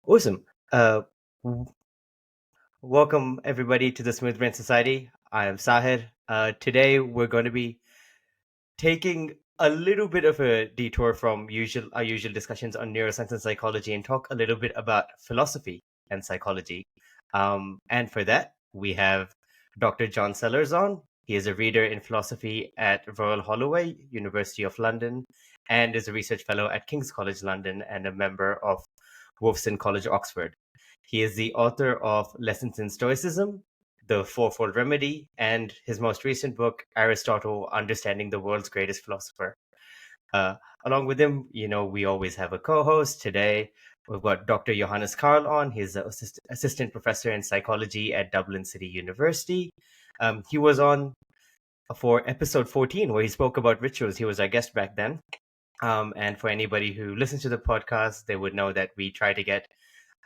Awesome. W- Welcome everybody to the Smooth Brain Society. I am Sahir. Today we're going to be taking a little bit of a detour from our usual discussions on neuroscience and psychology and talk a little bit about philosophy and psychology. And for that, we have Dr. John Sellars on. He is a reader in philosophy at Royal Holloway, University of London, and is a research fellow at King's College London and a member of Wolfson College, Oxford. He is the author of Lessons in Stoicism, The Fourfold Remedy, and his most recent book, Aristotle, Understanding the World's Greatest Philosopher. Along with him, we always have a co-host. Today, we've got Dr. Johannes Karl on. He's an assistant professor in psychology at Dublin City University. He was on for episode 14, where he spoke about rituals. He was our guest back then. And for anybody who listens to the podcast, they would know that we try to get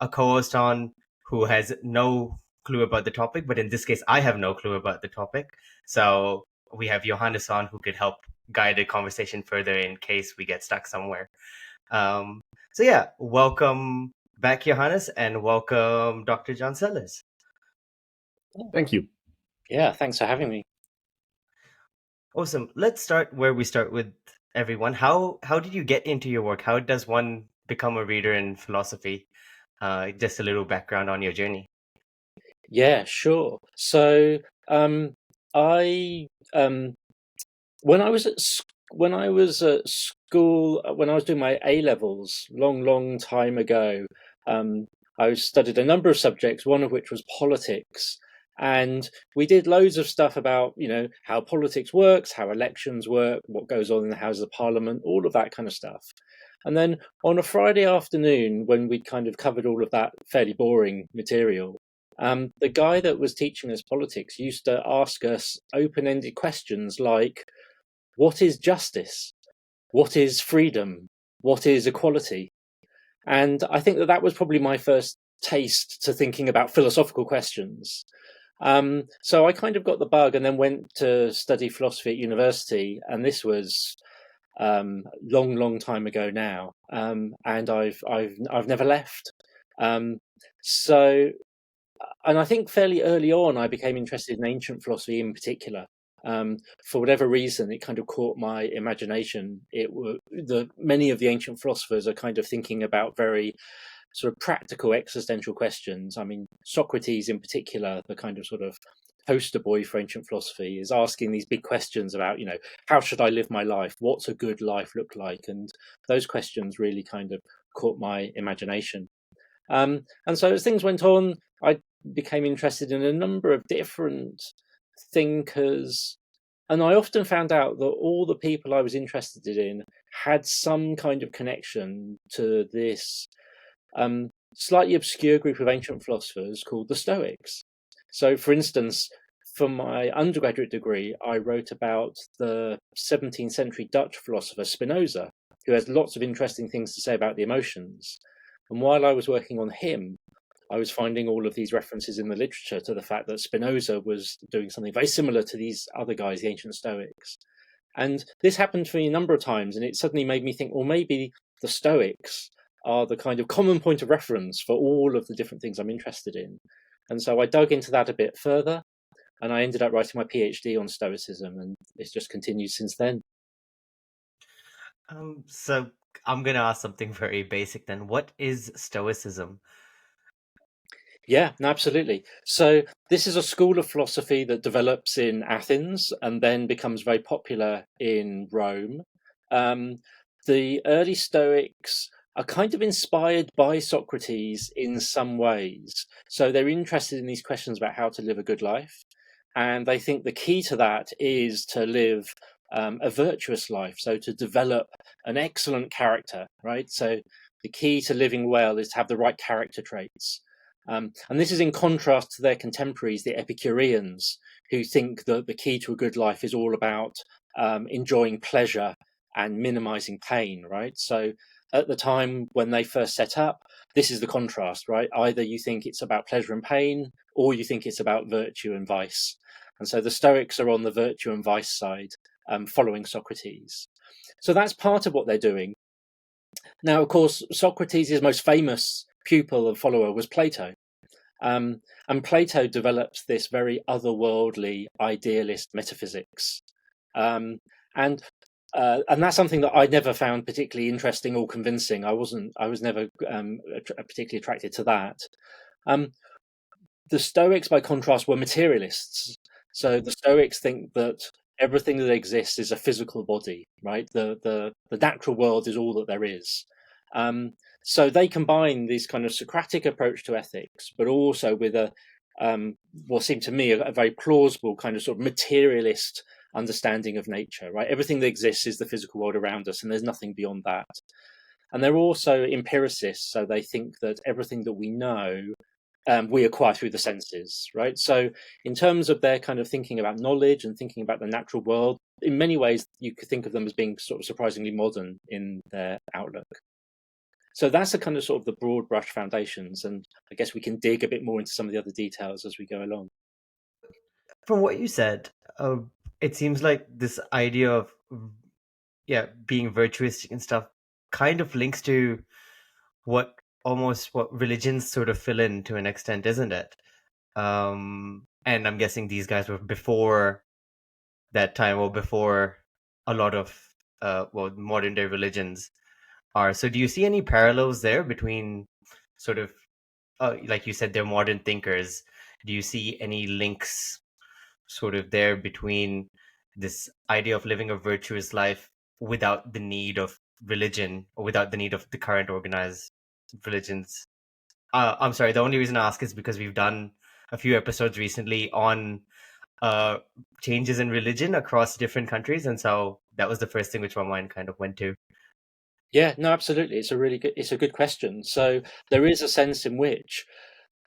a co-host on who has no clue about the topic, but in this case, I have no clue about the topic. So we have Johannes on who could help guide the conversation further in case we get stuck somewhere. Welcome back, Johannes, and welcome, Dr. John Sellars. Thank you. Yeah, thanks for having me. Awesome. Let's start where we start with everyone. How did you get into your work? How does one become a reader in philosophy? Just a little background on your journey. Yeah, sure. So, I when I was at school, when I was doing my A levels, long time ago, I studied a number of subjects, one of which was politics, and we did loads of stuff about how politics works, how elections work, what goes on in the Houses of Parliament, all of that kind of stuff. And then on a Friday afternoon, when we'd kind of covered all of that fairly boring material, the guy that was teaching us politics used to ask us open-ended questions like, what is justice? What is freedom? What is equality? And I think that was probably my first taste to thinking about philosophical questions. So I kind of got the bug and then went to study philosophy at university, and this was long time ago now, and I've never left. And I think fairly early on I became interested in ancient philosophy in particular. For whatever reason, it kind of caught my imagination. Many of the ancient philosophers are kind of thinking about very sort of practical existential questions. I mean, Socrates in particular, the kind of sort of poster boy for ancient philosophy, is asking these big questions about, how should I live my life? What's a good life look like? And those questions really kind of caught my imagination. And so as things went on, I became interested in a number of different thinkers. And I often found out that all the people I was interested in had some kind of connection to this slightly obscure group of ancient philosophers called the Stoics. So, for instance, for my undergraduate degree, I wrote about the 17th century Dutch philosopher Spinoza, who has lots of interesting things to say about the emotions. And while I was working on him, I was finding all of these references in the literature to the fact that Spinoza was doing something very similar to these other guys, the ancient Stoics. And this happened to me a number of times, and it suddenly made me think, well, maybe the Stoics are the kind of common point of reference for all of the different things I'm interested in. And so I dug into that a bit further, and I ended up writing my PhD on Stoicism, and it's just continued since then. So I'm going to ask something very basic then. What is Stoicism? Yeah, absolutely. So this is a school of philosophy that develops in Athens and then becomes very popular in Rome. The early Stoics are kind of inspired by Socrates in some ways. So they're interested in these questions about how to live a good life. And they think the key to that is to live a virtuous life, so to develop an excellent character, right? So the key to living well is to have the right character traits. And this is in contrast to their contemporaries, the Epicureans, who think that the key to a good life is all about enjoying pleasure and minimizing pain, right? So at the time when they first set up, this is the contrast, right? Either you think it's about pleasure and pain, or you think it's about virtue and vice. And so the Stoics are on the virtue and vice side, following Socrates. So that's part of what they're doing. Now, of course, Socrates' most famous pupil and follower was Plato. And Plato developed this very otherworldly, idealist metaphysics. And that's something that I never found particularly interesting or convincing. I was never particularly attracted to that. The Stoics, by contrast, were materialists. So the Stoics think that everything that exists is a physical body, right? The natural world is all that there is. So they combine this kind of Socratic approach to ethics, but also with what seemed to me a very plausible kind of sort of materialist understanding of nature, right? Everything that exists is the physical world around us, and there's nothing beyond that. And they're also empiricists, so they think that everything that we know we acquire through the senses, right? So in terms of their kind of thinking about knowledge and thinking about the natural world, in many ways, you could think of them as being sort of surprisingly modern in their outlook. So that's a kind of sort of the broad brush foundations. And I guess we can dig a bit more into some of the other details as we go along. From what you said, it seems like this idea of being virtuous and stuff kind of links to what religions sort of fill in to an extent, isn't it? And I'm guessing these guys were before that time, or before a lot of modern day religions are. So do you see any parallels there between sort of like you said, they're modern thinkers? Do you see any links sort of there between this idea of living a virtuous life without the need of religion, or without the need of the current organized religions? I'm sorry, the only reason I ask is because we've done a few episodes recently on changes in religion across different countries, and so that was the first thing which my mind kind of went to. Yeah, no, absolutely. It's a good question. So there is a sense in which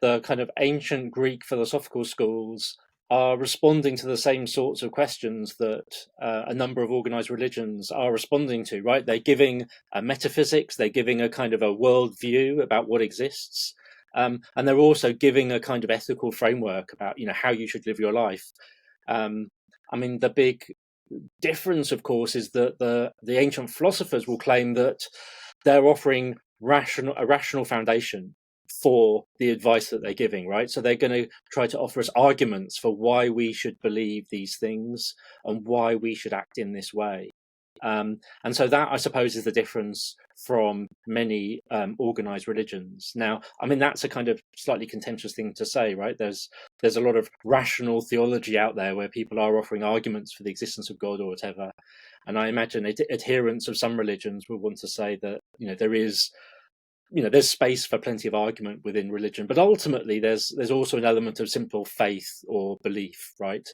the kind of ancient Greek philosophical schools are responding to the same sorts of questions that a number of organized religions are responding to, right? They're giving a metaphysics, they're giving a kind of a worldview about what exists, and they're also giving a kind of ethical framework about, how you should live your life. I mean, the big difference, of course, is that the ancient philosophers will claim that they're offering a rational foundation for the advice that they're giving, right? So they're going to try to offer us arguments for why we should believe these things and why we should act in this way. And so that, I suppose, is the difference from many organized religions. Now, I mean, that's a kind of slightly contentious thing to say, right? There's a lot of rational theology out there where people are offering arguments for the existence of God or whatever. And I imagine adherents of some religions will want to say that, there's space for plenty of argument within religion, but ultimately there's also an element of simple faith or belief, right?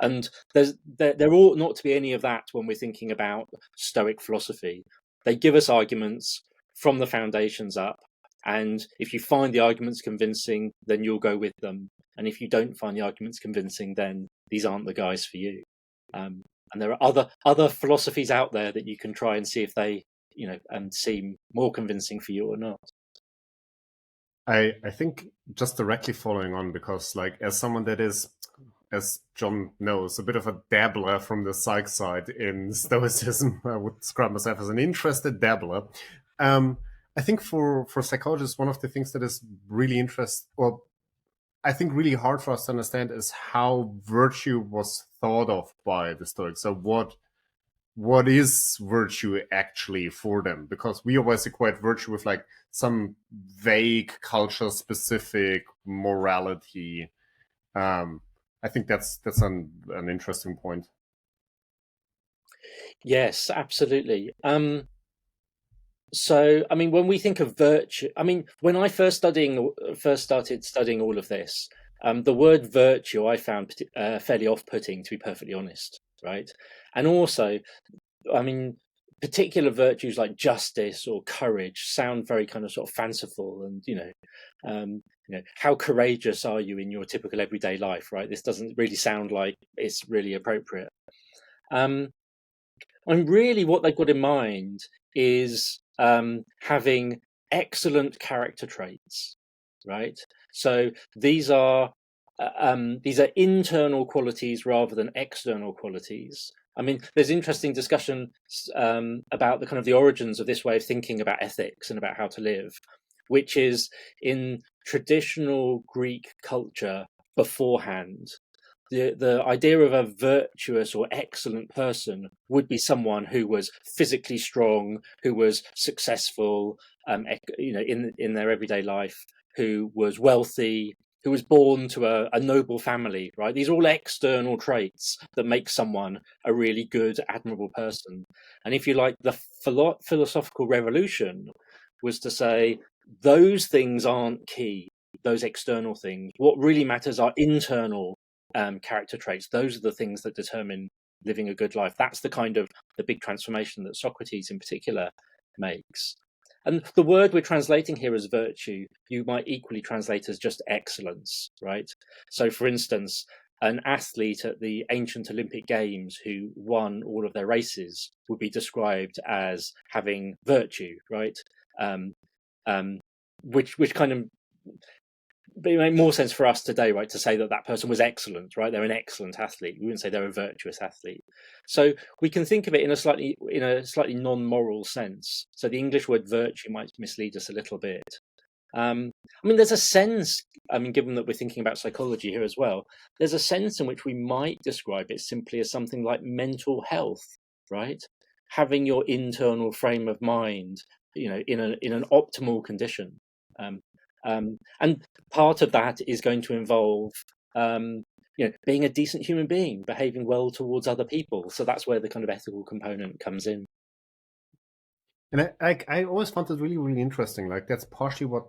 And there ought not to be any of that when we're thinking about Stoic philosophy. They give us arguments from the foundations up, and if you find the arguments convincing, then you'll go with them. And if you don't find the arguments convincing, then these aren't the guys for you. And there are other philosophies out there that you can try and see if they and seem more convincing for you or not. I think just directly following on, because as someone that is, as John knows, a bit of a dabbler from the psych side in Stoicism, I would describe myself as an interested dabbler. I think for psychologists, one of the things that is really I think really hard for us to understand is how virtue was thought of by the Stoics. So what is virtue actually for them? Because we always equate virtue with some vague culture specific morality. I think that's an interesting point. Yes, absolutely. So, I mean, when we think of virtue, I mean, when I first started studying all of this, the word virtue I found fairly off-putting, to be perfectly honest, right? And also, I mean, particular virtues like justice or courage sound very kind of sort of fanciful, and how courageous are you in your typical everyday life, right? This doesn't really sound like it's really appropriate. And really, what they've got in mind is having excellent character traits, right? So these are internal qualities rather than external qualities. I mean, there's interesting discussion about the origins of this way of thinking about ethics and about how to live. which is in traditional Greek culture beforehand. The idea of a virtuous or excellent person would be someone who was physically strong, who was successful, in their everyday life, who was wealthy, who was born to a noble family, right? These are all external traits that make someone a really good, admirable person. And if you like, the philosophical revolution was to say those things aren't key, those external things. What really matters are internal character traits. Those are the things that determine living a good life. That's the big transformation that Socrates in particular makes. And the word we're translating here as virtue, you might equally translate as just excellence, right? So, for instance, an athlete at the ancient Olympic Games who won all of their races would be described as having virtue, right? Which kind of but it made more sense for us today, right, to say that person was excellent, right? They're an excellent athlete. We wouldn't say they're a virtuous athlete. So we can think of it in a slightly non-moral sense. So the English word virtue might mislead us a little bit. There's a sense, given that we're thinking about psychology here as well, there's a sense in which we might describe it simply as something like mental health, right? Having your internal frame of mind, in an optimal condition. And part of that is going to involve, being a decent human being, behaving well towards other people. So that's where the kind of ethical component comes in. And I always found it really, really interesting. Like, that's partially what,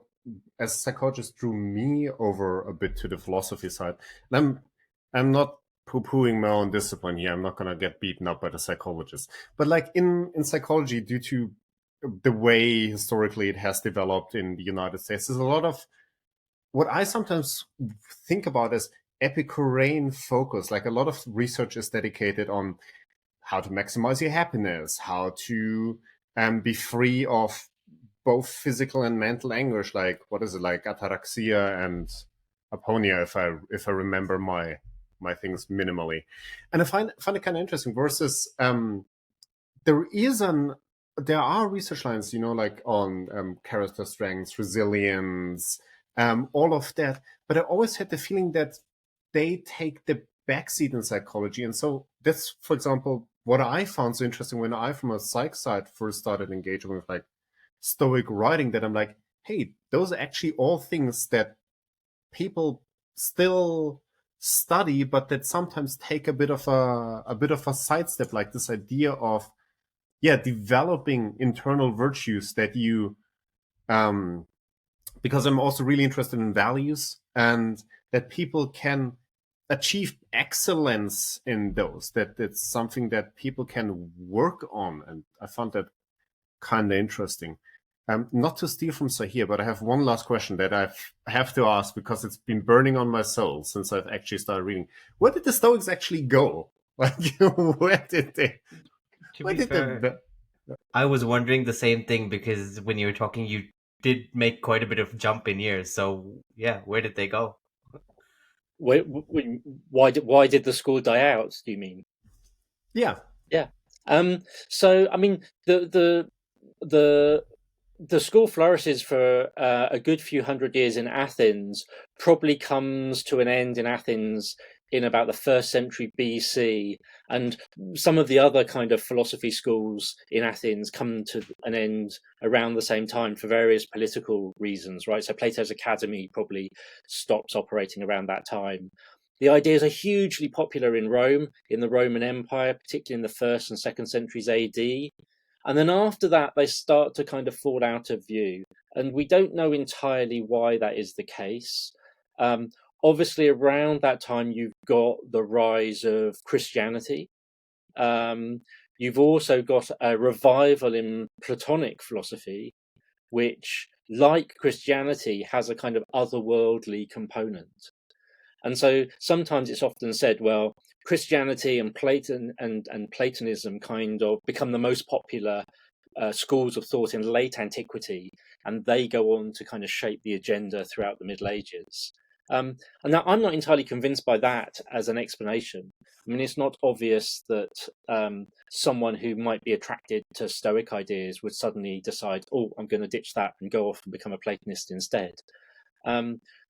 as a psychologist, drew me over a bit to the philosophy side. And I'm not poo-pooing my own discipline here. I'm not going to get beaten up by the psychologists. But like in psychology, due to the way historically it has developed in the United States, there's a lot of what I sometimes think about as Epicurean focus. Like, a lot of research is dedicated on how to maximize your happiness, how to be free of both physical and mental anguish. Like, what is it, like ataraxia and aponia, if I remember my things minimally. And I find it kind of interesting. Versus there are research lines, like on character strengths, resilience, all of that. But I always had the feeling that they take the backseat in psychology. And so that's, for example, what I found so interesting when I, from a psych side, first started engaging with like Stoic writing, that I'm like, hey, those are actually all things that people still study, but that sometimes take a bit of a sidestep, like this idea of developing internal virtues that you because I'm also really interested in values, and that people can achieve excellence in those, that it's something that people can work on. And I found that kind of interesting. Not to steal from Sahir, but I have one last question that I have to ask, because it's been burning on my soul since I've actually started reading. Where did the Stoics actually go? Like, where did they? To be fair, I was wondering the same thing, because when you were talking, you did make quite a bit of jump in years. So yeah, where did they go? Why did the school die out, do you mean? Yeah. So the school flourishes for a good few hundred years in Athens, probably comes to an end in Athens in about the 1st century BC, and some of the other kind of philosophy schools in Athens come to an end around the same time for various political reasons, right? So Plato's Academy probably stops operating around that time. The ideas are hugely popular in Rome, in the Roman Empire, particularly in the 1st and 2nd centuries AD. And then after that, they start to kind of fall out of view. And we don't know entirely why that is the case. Obviously, around that time, you've got the rise of Christianity. You've also got a revival in Platonic philosophy, which, like Christianity, has a kind of otherworldly component. And so sometimes it's often said, well, Christianity and Platonism kind of become the most popular schools of thought in late antiquity, and they go on to kind of shape the agenda throughout the Middle Ages. And now I'm not entirely convinced by that as an explanation. I mean, it's not obvious that someone who might be attracted to Stoic ideas would suddenly decide, oh, I'm going to ditch that and go off and become a Platonist instead.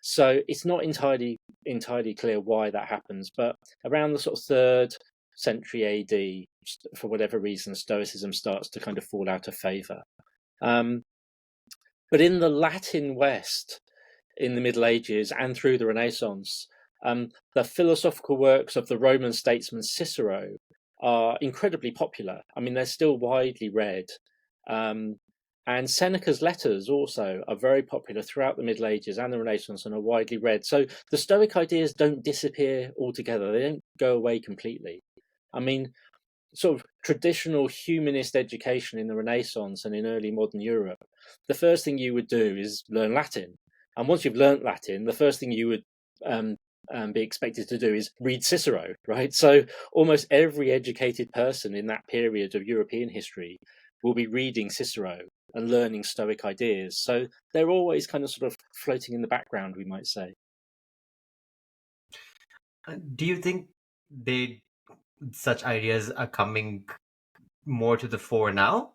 So it's not entirely clear why that happens. But around the sort of 3rd century AD, for whatever reason, Stoicism starts to kind of fall out of favour. But in the Latin West, in the Middle Ages and through the Renaissance, the philosophical works of the Roman statesman Cicero are incredibly popular. I mean, they're still widely read. And Seneca's letters also are very popular throughout the Middle Ages and the Renaissance and are widely read. So the Stoic ideas don't disappear altogether. They don't go away completely. I mean, sort of traditional humanist education in the Renaissance and in early modern Europe, the first thing you would do is learn Latin. And once you've learnt Latin, the first thing you would be expected to do is read Cicero, right? So almost every educated person in that period of European history will be reading Cicero and learning Stoic ideas. So they're always kind of sort of floating in the background, we might say. Do you think such ideas are coming more to the fore now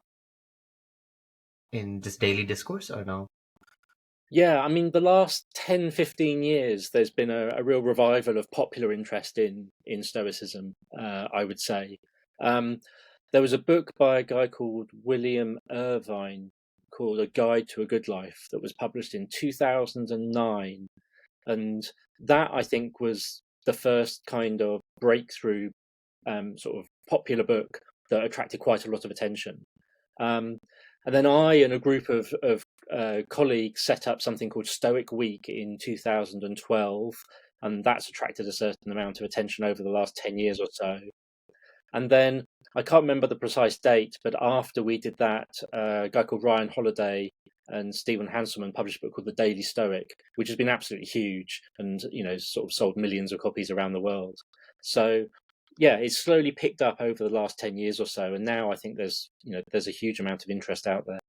in just daily discourse, or no? Yeah, I mean, the last 10, 15 years, there's been a real revival of popular interest in Stoicism, I would say. There was a book by a guy called William Irvine called A Guide to a Good Life that was published in 2009. And that, I think, was the first kind of breakthrough sort of popular book that attracted quite a lot of attention. And then I and a group of colleagues set up something called Stoic Week in 2012, and that's attracted a certain amount of attention over the last 10 years or so. And then I can't remember the precise date, but after we did that, a guy called Ryan Holiday and Stephen Hanselman published a book called The Daily Stoic, which has been absolutely huge and, you know, sort of sold millions of copies around the world. So yeah, it's slowly picked up over the last 10 years or so, and now I think there's a huge amount of interest out there.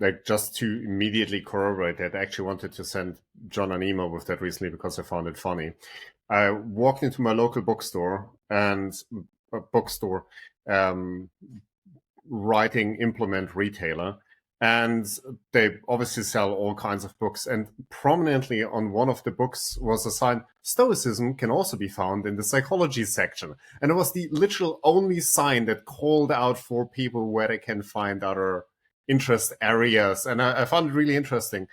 Like, just to immediately corroborate that, I actually wanted to send John an email with that recently because I found it funny. I walked into my local bookstore writing implement retailer, and they obviously sell all kinds of books. And prominently on one of the books was a sign, Stoicism can also be found in the psychology section. And it was the literal only sign that called out for people where they can find other interest areas. And I found it really interesting.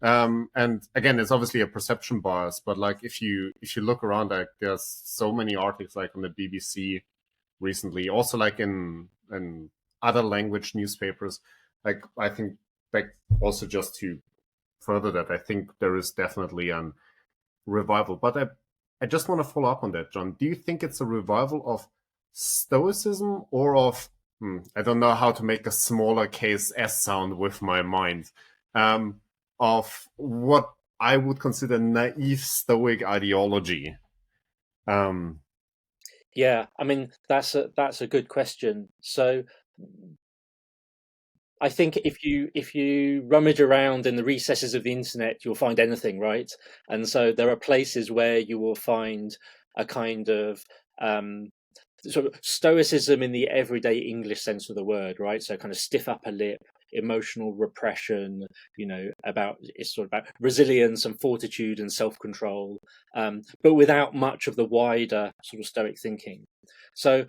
And again, it's obviously a perception bias, but like if you look around, like there's so many articles like on the BBC recently, also like in other language newspapers. Like, I think, like, also just to further that, I think there is definitely a revival. But I just want to follow up on that, John. Do you think it's a revival of Stoicism or of, I don't know how to make a smaller case S sound with my mind, of what I would consider naive Stoic ideology? Yeah, I mean, that's a good question. So I think if you rummage around in the recesses of the internet, you'll find anything, right? And so there are places where you will find a kind of sort of Stoicism in the everyday English sense of the word, right? So kind of stiff upper lip, emotional repression, it's sort of about resilience and fortitude and self-control, but without much of the wider sort of Stoic thinking. So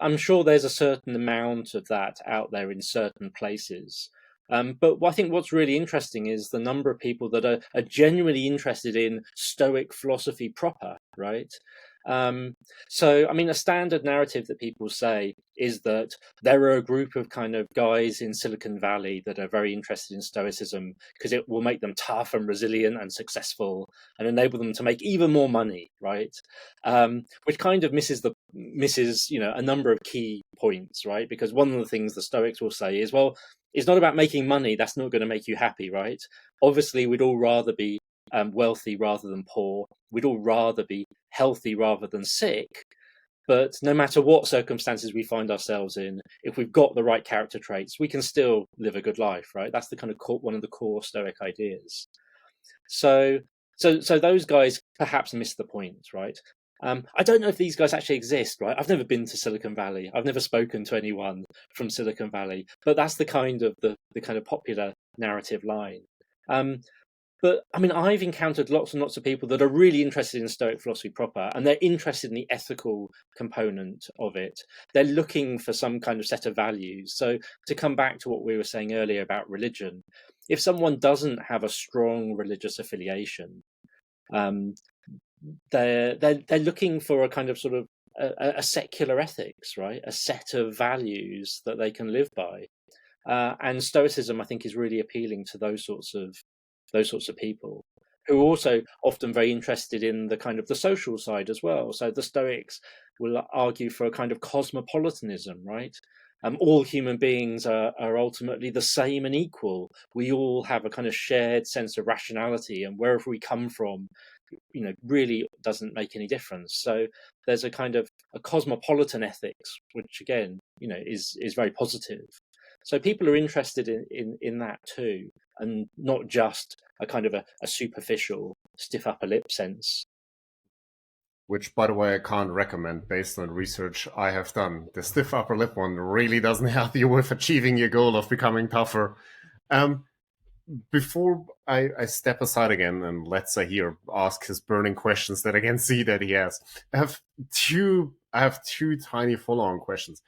I'm sure there's a certain amount of that out there in certain places. But I think what's really interesting is the number of people that are genuinely interested in Stoic philosophy proper, right? So, I mean, a standard narrative that people say is that there are a group of kind of guys in Silicon Valley that are very interested in Stoicism because it will make them tough and resilient and successful and enable them to make even more money, right? Which kind of misses a number of key points, right? Because one of the things the Stoics will say is, well, it's not about making money. That's not going to make you happy, right? Obviously, we'd all rather be wealthy rather than poor. We'd all rather be healthy rather than sick. But no matter what circumstances we find ourselves in, if we've got the right character traits, we can still live a good life, right? That's the kind of one of the core Stoic ideas. So So those guys perhaps miss the point, right? I don't know if these guys actually exist, right? I've never been to Silicon Valley. I've never spoken to anyone from Silicon Valley, but that's the kind of the kind of popular narrative line. But I mean, I've encountered lots and lots of people that are really interested in Stoic philosophy proper, and they're interested in the ethical component of it. They're looking for some kind of set of values. So to come back to what we were saying earlier about religion, if someone doesn't have a strong religious affiliation, um, they're looking for a kind of sort of a secular ethics, right? A set of values that they can live by. And Stoicism, I think, is really appealing to those sorts of people who are also often very interested in the kind of the social side as well. So the Stoics will argue for a kind of cosmopolitanism, right? All human beings are ultimately the same and equal. We all have a kind of shared sense of rationality, and wherever we come from, really doesn't make any difference. So there's a kind of a cosmopolitan ethics, which again, is very positive. So people are interested in that too, and not just a kind of a superficial stiff upper lip sense. Which, by the way, I can't recommend based on research I have done. The stiff upper lip one really doesn't help you with achieving your goal of becoming tougher. Before I step aside again and let Sahir ask his burning questions that I can see that he has, I have two tiny follow-on questions.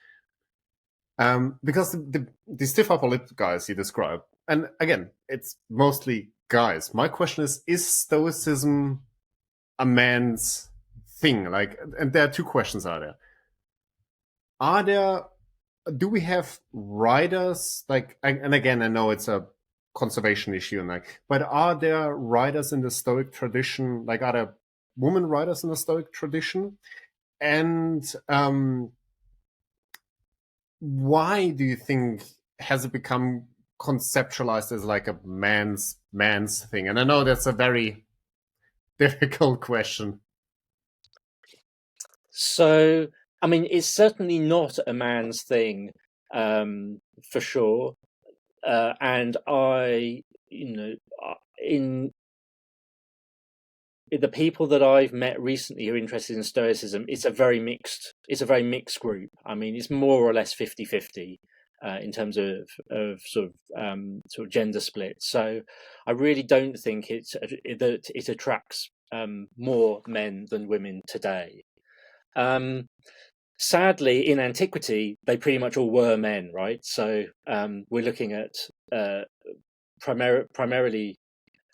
Because the stiff upper lip guys you describe, and again, it's mostly guys. My question is Stoicism a man's thing? Like, and there are two questions do we have writers, like, and again, I know it's a conservation issue, and like, but are there writers in the Stoic tradition? Like, are there women writers in the Stoic tradition? And why do you think has it become conceptualized as like a man's thing? And I know that's a very difficult question. So, I mean, it's certainly not a man's thing, for sure. And in the people that I've met recently who are interested in Stoicism, it's a very mixed group. I mean, it's more or less 50-50 in terms of sort of gender split. So I really don't think that it attracts more men than women today. Sadly, in antiquity, they pretty much all were men, right? So we're looking at primarily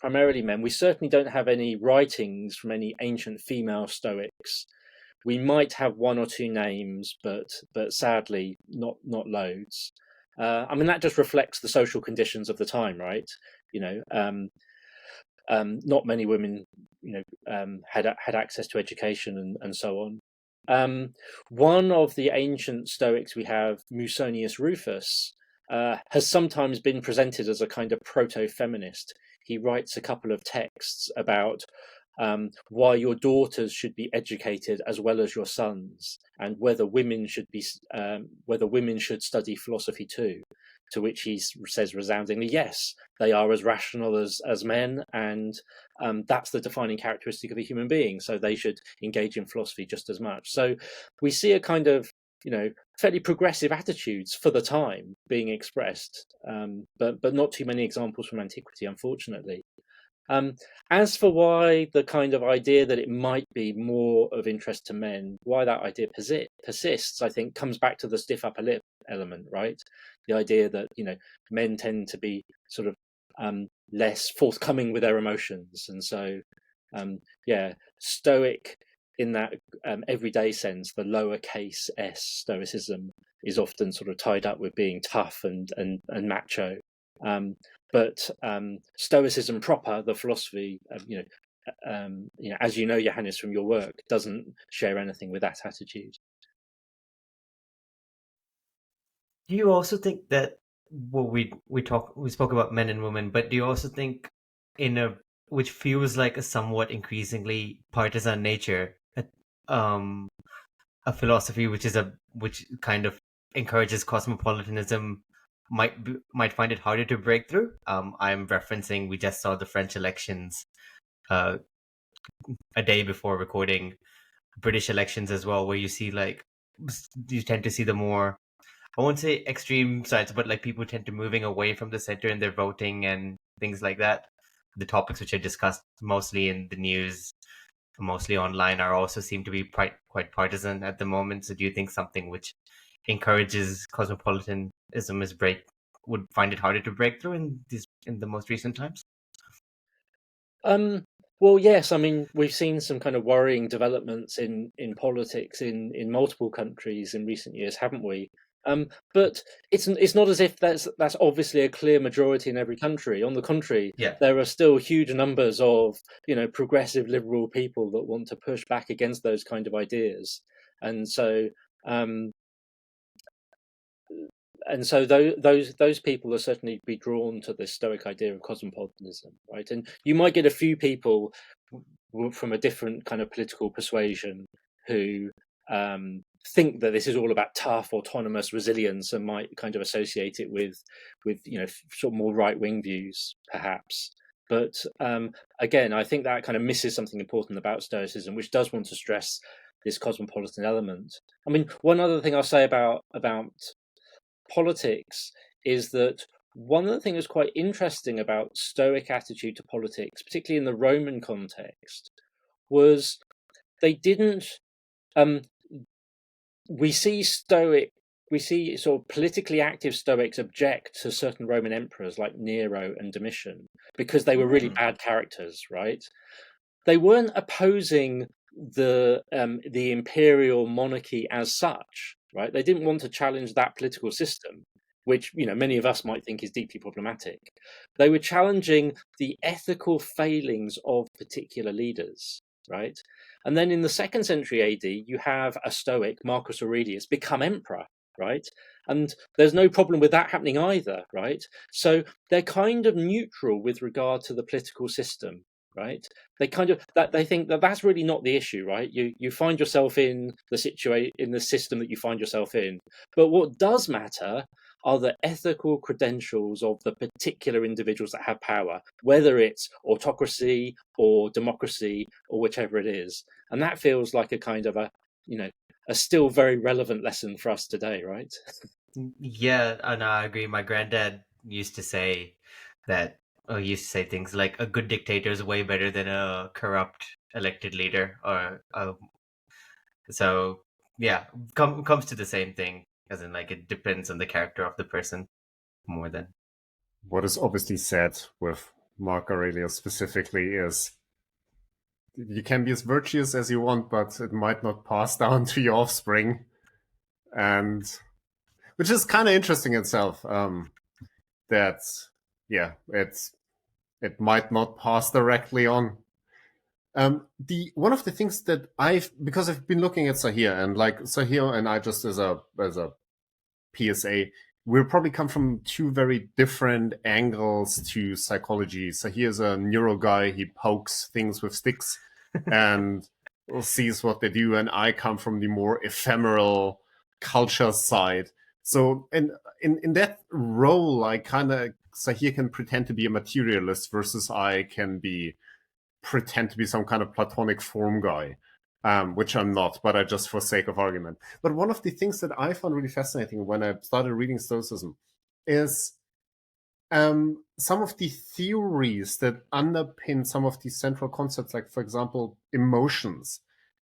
men. We certainly don't have any writings from any ancient female Stoics. We might have one or two names, but sadly, not loads. I mean, that just reflects the social conditions of the time, right? Not many women, had access to education and so on. One of the ancient Stoics we have, Musonius Rufus, has sometimes been presented as a kind of proto-feminist. He writes a couple of texts about why your daughters should be educated as well as your sons, and whether women should study philosophy too. To which he says resoundingly, yes, they are as rational as men, and that's the defining characteristic of a human being. So they should engage in philosophy just as much. So we see a kind of fairly progressive attitudes for the time being expressed, but not too many examples from antiquity, unfortunately. As for why the kind of idea that it might be more of interest to men, why that idea persists, I think comes back to the stiff upper lip element, right? The idea that men tend to be sort of less forthcoming with their emotions, and so Stoic in that everyday sense, the lowercase s Stoicism is often sort of tied up with being tough and macho. But Stoicism proper, the philosophy, as you know, Johannes, from your work, doesn't share anything with that attitude. Do you also think that we spoke about men and women, but do you also think which feels like a somewhat increasingly partisan nature, a philosophy which kind of encourages cosmopolitanism might find it harder to break through? I'm referencing, we just saw the French elections, uh, a day before recording British elections as well, where you see like you tend to see the more, I won't say extreme sides, but like people tend to moving away from the center in their voting and things like that. The topics which are discussed mostly in the news, mostly online, are also seem to be quite partisan at the moment. So do you think something which encourages cosmopolitanism would find it harder to break through in the most recent times? Well, yes. I mean, we've seen some kind of worrying developments in politics in multiple countries in recent years, haven't we? But it's not as if that's obviously a clear majority in every country. On the contrary, Yeah. there are still huge numbers of progressive liberal people that want to push back against those kind of ideas, and so um, those people will certainly be drawn to this Stoic idea of cosmopolitanism, right? And you might get a few people from a different kind of political persuasion who think that this is all about tough, autonomous resilience, and might kind of associate it with sort of more right wing views, perhaps. But again, I think that kind of misses something important about Stoicism, which does want to stress this cosmopolitan element. I mean, one other thing I'll say about politics is that one of the things that's quite interesting about Stoic attitude to politics, particularly in the Roman context, was they didn't. We see sort of politically active Stoics object to certain Roman emperors like Nero and Domitian because they were really bad characters, right? They weren't opposing the imperial monarchy as such, right? They didn't want to challenge that political system, which many of us might think is deeply problematic. They were challenging the ethical failings of particular leaders, right? And then in the 2nd century AD, you have a Stoic, Marcus Aurelius, become emperor, right? And there's no problem with that happening either, right? So they're kind of neutral with regard to the political system, right? They kind of they think that that's really not the issue, right? You find yourself in the system that you find yourself in, but what does matter are the ethical credentials of the particular individuals that have power, whether it's autocracy or democracy or whichever it is. And that feels like a kind of a still very relevant lesson for us today, right? Yeah, and I agree. My granddad used to say that, used to say things like a good dictator is way better than a corrupt elected leader, or so yeah, comes to the same thing, as in like it depends on the character of the person more than. What is obviously said with Mark Aurelius specifically is you can be as virtuous as you want, but it might not pass down to your offspring, and which is kind of interesting itself. That yeah, it might not pass directly on. The one of the things that because I've been looking at Sahir, and like Sahir and I, just as a PSA, we'll probably come from two very different angles to psychology. Sahir is a neuro guy; he pokes things with sticks and sees what they do, and I come from the more ephemeral culture side. So, in that role, I kind of Sahir can pretend to be a materialist, versus I can pretend to be some kind of Platonic form guy, which I'm not, but I just for sake of argument. But one of the things that I found really fascinating when I started reading Stoicism is some of the theories that underpin some of these central concepts, like, for example, emotions,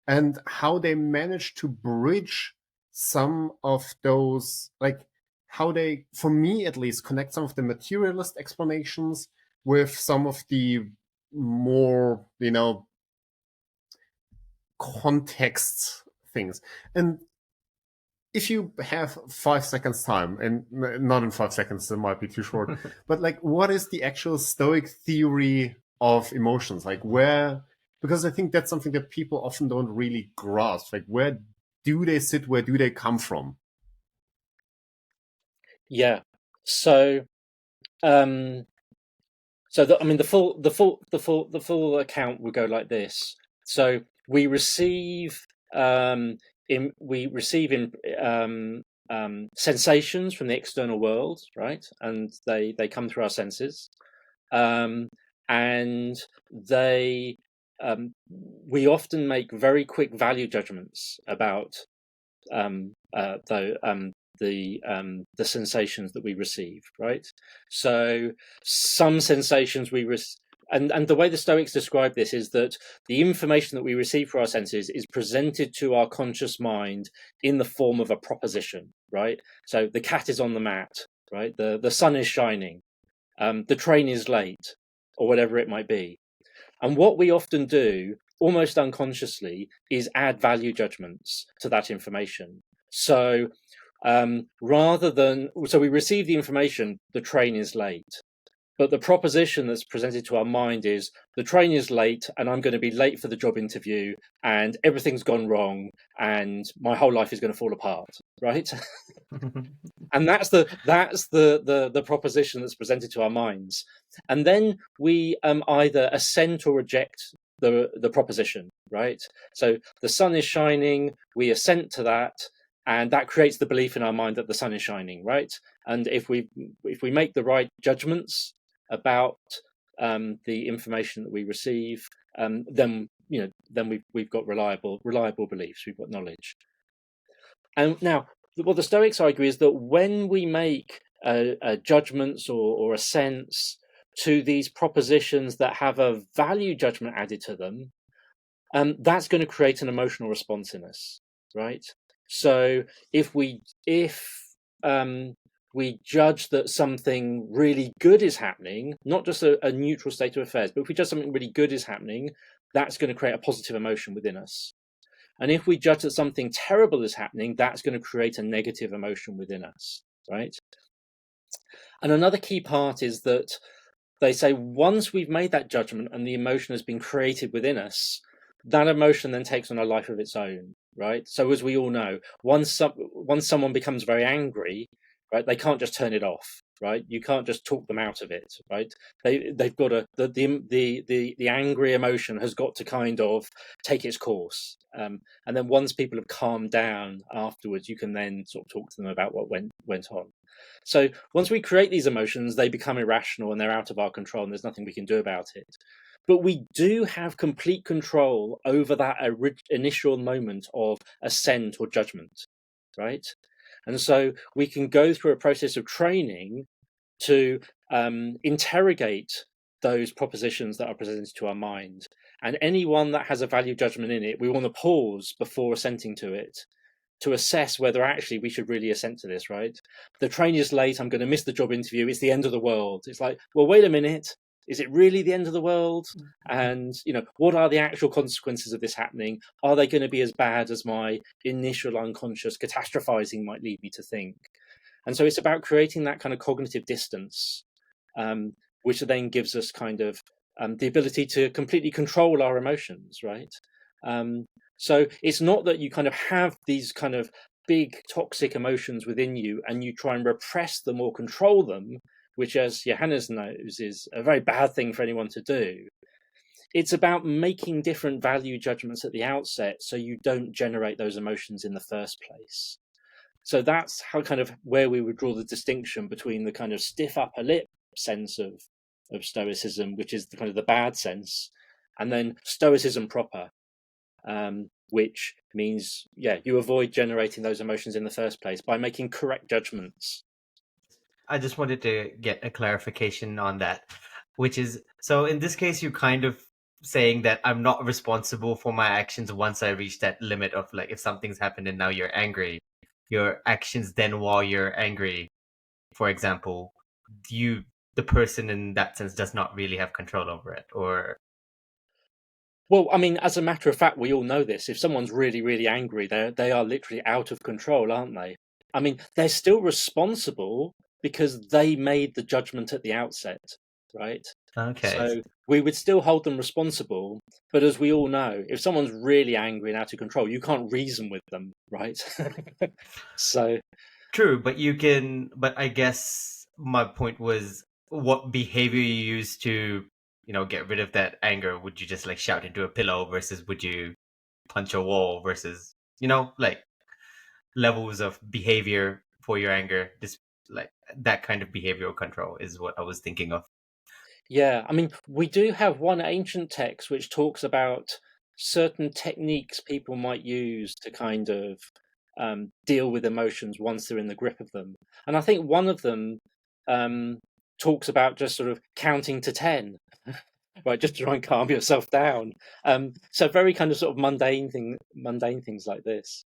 and how they manage to bridge some of those, like how they, for me at least, connect some of the materialist explanations with some of the more, context things. And if you have 5 seconds time, and not in 5 seconds, it might be too short, but like, what is the actual Stoic theory of emotions? Like, where, because I think that's something that people often don't really grasp. Like, where do they sit? Where do they come from? Yeah. So, um, I mean, the full account would go like this. So we receive sensations from the external world, right? And they come through our senses. and they we often make very quick value judgments about the sensations that we receive, right? So some sensations and the way the Stoics describe this is that the information that we receive for our senses is presented to our conscious mind in the form of a proposition, right? So the cat is on the mat, right? The sun is shining, the train is late, or whatever it might be. And what we often do, almost unconsciously, is add value judgments to that information. So so we receive the information, the train is late. But the proposition that's presented to our mind is the train is late and I'm going to be late for the job interview and everything's gone wrong and my whole life is going to fall apart, right? And that's the proposition that's presented to our minds. And then we either assent or reject the proposition, right? So the sun is shining, we assent to that, and that creates the belief in our mind that the sun is shining, right? And if we make the right judgments about the information that we receive, then we've got reliable beliefs, we've got knowledge. And now, what the Stoics argue is that when we make judgments or assents to these propositions that have a value judgment added to them, that's going to create an emotional response in us, right? So if we judge that something really good is happening, not just a neutral state of affairs, but if we judge something really good is happening, that's going to create a positive emotion within us. And if we judge that something terrible is happening, that's going to create a negative emotion within us, right? And another key part is that they say once we've made that judgment and the emotion has been created within us, that emotion then takes on a life of its own, right? So as we all know, once someone becomes very angry, right, they can't just turn it off, right? You can't just talk them out of it, right? They've got to the angry emotion has got to kind of take its course, and then once people have calmed down afterwards, you can then sort of talk to them about what went on. So once we create these emotions, they become irrational and they're out of our control, and there's nothing we can do about it. But we do have complete control over that initial moment of assent or judgment, right? And so we can go through a process of training to interrogate those propositions that are presented to our mind. And anyone that has a value judgment in it, we want to pause before assenting to it to assess whether actually we should really assent to this, right? The train is late, I'm going to miss the job interview, it's the end of the world. It's like, well, wait a minute. Is it really the end of the world? And, what are the actual consequences of this happening? Are they going to be as bad as my initial unconscious catastrophizing might lead me to think? And so it's about creating that kind of cognitive distance, which then gives us kind of the ability to completely control our emotions, right? So it's not that you kind of have these kind of big toxic emotions within you and you try and repress them or control them, which, as Johannes knows, is a very bad thing for anyone to do. It's about making different value judgments at the outset so you don't generate those emotions in the first place. So that's how kind of where we would draw the distinction between the kind of stiff upper lip sense of Stoicism, which is the kind of the bad sense, and then Stoicism proper, which means, you avoid generating those emotions in the first place by making correct judgments. I just wanted to get a clarification on that, which is, so in this case, you kind of saying that I'm not responsible for my actions once I reach that limit of, like, if something's happened and now you're angry, your actions then while you're angry, for example, the person in that sense does not really have control over it, or... Well, I mean, as a matter of fact, we all know this. If someone's really, really angry, they are literally out of control, aren't they? I mean, they're still responsible because they made the judgment at the outset, right? Okay. So we would still hold them responsible. But as we all know, if someone's really angry and out of control, you can't reason with them, right? So True, but you can, but I guess my point was what behavior you use to, get rid of that anger. Would you just like shout into a pillow versus would you punch a wall versus, like levels of behavior for your anger, just like that kind of behavioral control is what I was thinking of. Yeah, I mean, we do have one ancient text which talks about certain techniques people might use to kind of deal with emotions once they're in the grip of them. And I think one of them um, talks about just sort of counting to 10, right, just to try and calm yourself down. So very kind of sort of mundane things like this.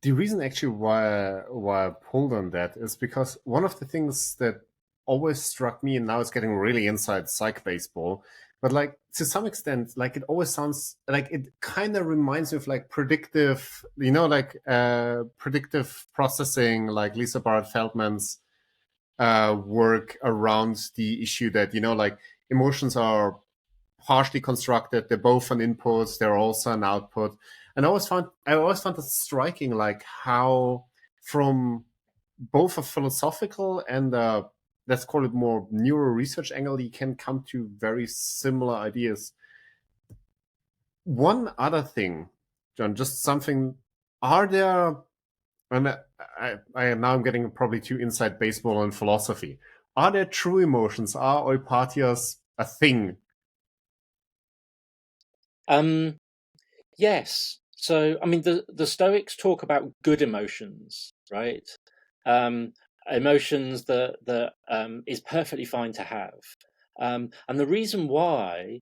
The reason actually why I pulled on that is because one of the things that always struck me, and now it's getting really inside psych baseball, but like to some extent, like it always sounds like it kind of reminds me of like predictive, like predictive processing, like Lisa Barrett Feldman's work around the issue that like emotions are partially constructed. They're both an input. They're also an output. And I always found it striking, like how from both a philosophical and let's call it more neuro research angle, you can come to very similar ideas. One other thing, John, just something. Are there? And now I'm getting probably too inside baseball and philosophy. Are there true emotions? Are euphatias a thing? Um, yes. So, I mean, the Stoics talk about good emotions, right? Um, Emotions that is perfectly fine to have. And the reason why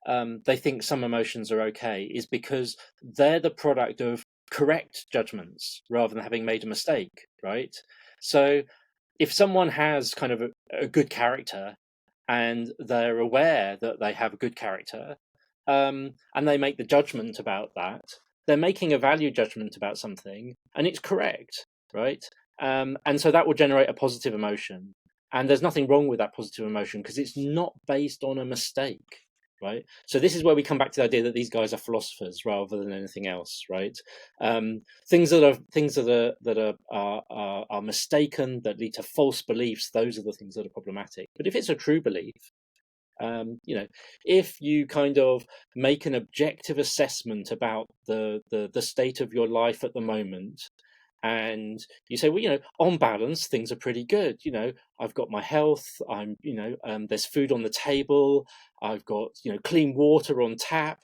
they think some emotions are okay is because they're the product of correct judgments rather than having made a mistake, right? So if someone has kind of a good character and they're aware that they have a good character, and they make the judgment about that, they're making a value judgment about something, and it's correct, right? And so that will generate a positive emotion, and there's nothing wrong with that positive emotion because it's not based on a mistake, right? So this is where we come back to the idea that these guys are philosophers rather than anything else, right? Things that are mistaken, that lead to false beliefs, those are the things that are problematic. But if it's a true belief, if you kind of make an objective assessment about the state of your life at the moment, and you say, well, on balance, things are pretty good. I've got my health. There's food on the table. I've got, clean water on tap.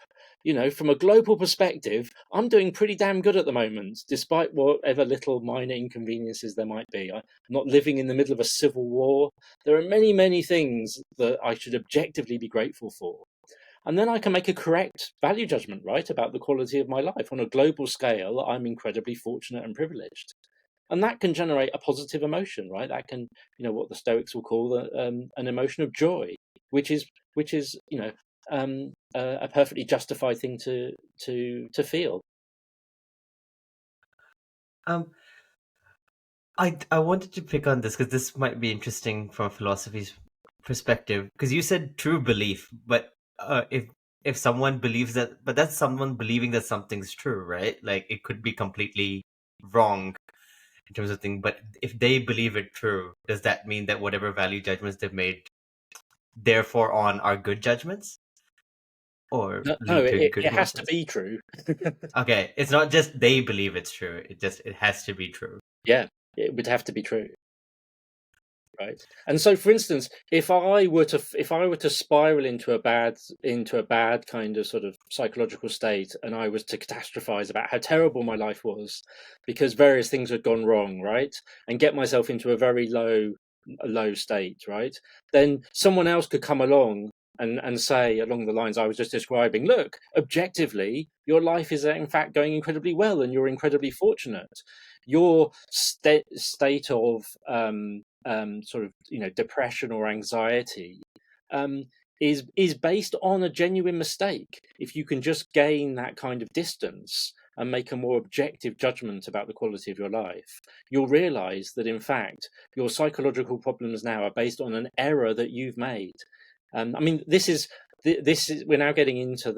From a global perspective, I'm doing pretty damn good at the moment, despite whatever little minor inconveniences there might be. I'm not living in the middle of a civil war. There are many, many things that I should objectively be grateful for. And then I can make a correct value judgment, right, about the quality of my life. On a global scale, I'm incredibly fortunate and privileged. And that can generate a positive emotion, right? That can, what the Stoics will call an emotion of joy, which is a perfectly justified thing to feel. Um, I wanted to pick on this because this might be interesting from a philosophy's perspective. Because you said true belief, but if someone believes that, but that's someone believing that something's true, right? Like it could be completely wrong in terms of thing. But if they believe it true, does that mean that whatever value judgments they've made, therefore on, are good judgments or No, lead to it, good it has to emotions? be true. Okay, it's not just they believe it's true. It has to be true. Yeah, it would have to be true. Right. And so, for instance, if I were to spiral into a bad kind of sort of psychological state, and I was to catastrophize about how terrible my life was because various things had gone wrong, right, and get myself into a very low state, right, then someone else could come along and say along the lines I was just describing, look, objectively, your life is in fact going incredibly well, and you're incredibly fortunate. Your state of sort of depression or anxiety um, is based on a genuine mistake. If you can just gain that kind of distance and make a more objective judgment about the quality of your life, you'll realize that in fact your psychological problems now are based on an error that you've made. I mean, this is we're now getting into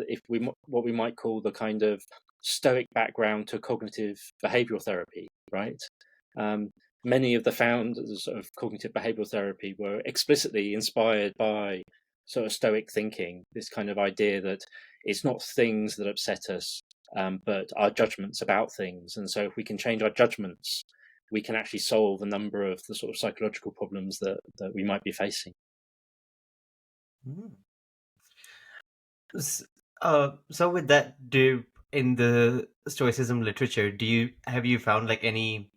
what we might call the kind of Stoic background to cognitive behavioral therapy, right? Um, Many of the founders of cognitive behavioral therapy were explicitly inspired by sort of Stoic thinking, this kind of idea that it's not things that upset us, but our judgments about things. And so if we can change our judgments, we can actually solve a number of the sort of psychological problems that we might be facing. So with that, in the Stoicism literature, have you found like any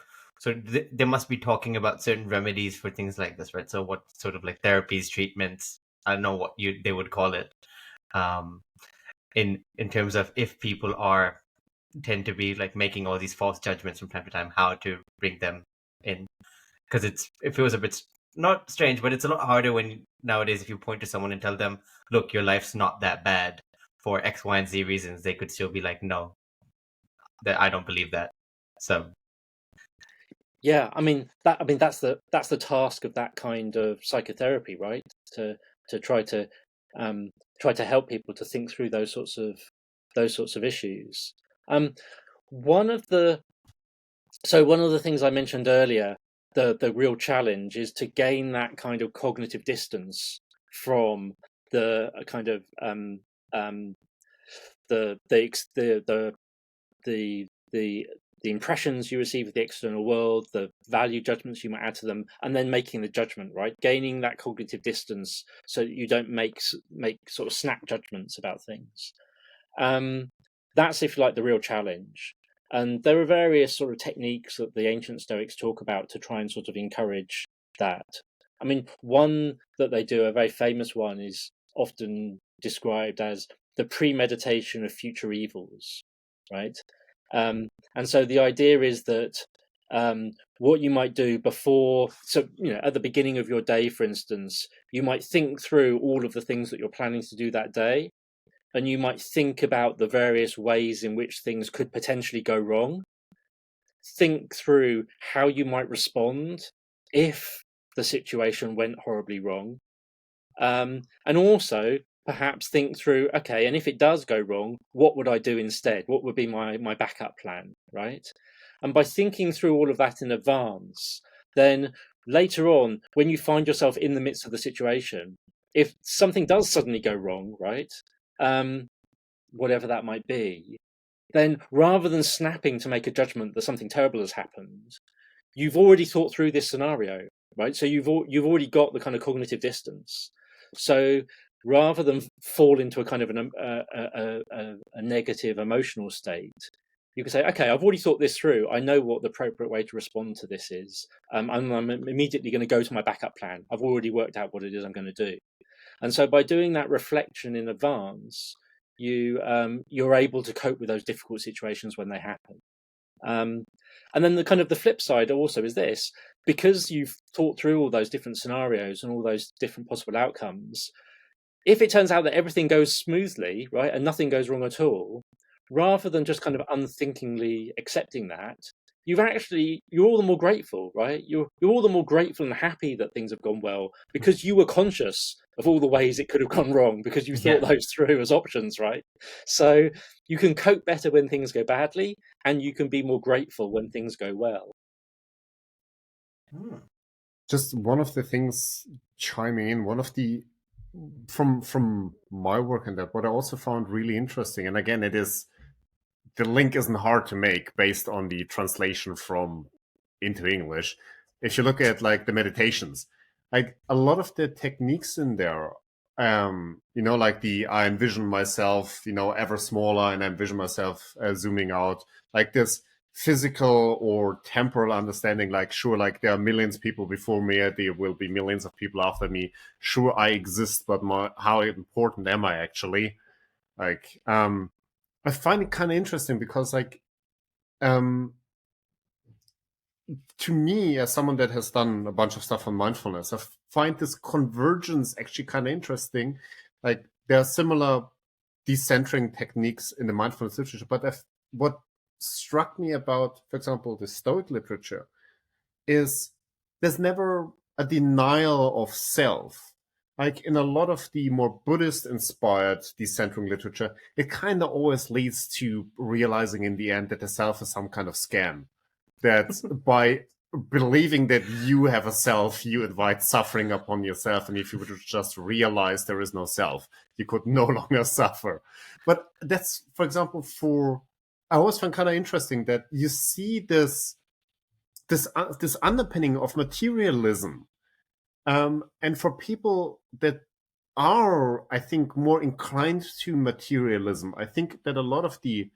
they must be talking about certain remedies for things like this, right? So what sort of like therapies, treatments, I don't know what they would call it, um, in terms of if people tend to be like making all these false judgments from time to time, how to bring them in, because it feels a bit not strange, but it's a lot harder when nowadays if you point to someone and tell them, look, your life's not that bad for X, Y, and Z reasons, they could still be like, no, that I don't believe that. So yeah, that's the task of that kind of psychotherapy, right? To try to help people to think through those sorts of issues. One of the things I mentioned earlier, the real challenge is to gain that kind of cognitive distance from the kind of the impressions you receive of the external world, the value judgments you might add to them, and then making the judgment, right? Gaining that cognitive distance so that you don't make sort of snap judgments about things. That's, if you like, the real challenge. And there are various sort of techniques that the ancient Stoics talk about to try and sort of encourage that. I mean, one that they do, a very famous one, is often described as the premeditation of future evils, right? And so the idea is that what you might do before, so at the beginning of your day, for instance, you might think through all of the things that you're planning to do that day, and you might think about the various ways in which things could potentially go wrong. Think through how you might respond if the situation went horribly wrong. And also perhaps think through, okay, and if it does go wrong, what would I do instead? What would be my backup plan, right? And by thinking through all of that in advance, then later on, when you find yourself in the midst of the situation, if something does suddenly go wrong, right, whatever that might be, then rather than snapping to make a judgment that something terrible has happened, you've already thought through this scenario, right? So you've already got the kind of cognitive distance. So rather than fall into a kind of a negative emotional state, you can say, okay, I've already thought this through. I know what the appropriate way to respond to this is. I'm immediately going to go to my backup plan. I've already worked out what it is I'm going to do. And so by doing that reflection in advance, you're able to cope with those difficult situations when they happen. And then the flip side also is this: because you've thought through all those different scenarios and all those different possible outcomes, if it turns out that everything goes smoothly, right, and nothing goes wrong at all, rather than just kind of unthinkingly accepting that, you're all the more grateful, right? You're all the more grateful and happy that things have gone well because you were conscious of all the ways it could have gone wrong because you thought those through as options, right? So you can cope better when things go badly, and you can be more grateful when things go well. Just one of the things chiming in, one of the from my work and that, what I also found really interesting, and again, it is, the link isn't hard to make based on the translation from into English. If you look at like the meditations, like a lot of the techniques in there, like I envision myself, ever smaller, and I envision myself zooming out, like this physical or temporal understanding, like, sure, like there are millions of people before me, there will be millions of people after me. Sure, I exist, but how important am I actually? Like, I find it kind of interesting because, like, to me, as someone that has done a bunch of stuff on mindfulness, I find this convergence actually kind of interesting. Like, there are similar decentering techniques in the mindfulness literature, but what struck me about, for example, the Stoic literature is there's never a denial of self. Like in a lot of the more Buddhist-inspired decentering literature, it kind of always leads to realizing in the end that the self is some kind of scam. That by believing that you have a self, you invite suffering upon yourself. And if you would just realize there is no self, you could no longer suffer. But that's, for example, I always find kind of interesting that you see this this underpinning of materialism. And for people that are, I think, more inclined to materialism, I think that a lot of the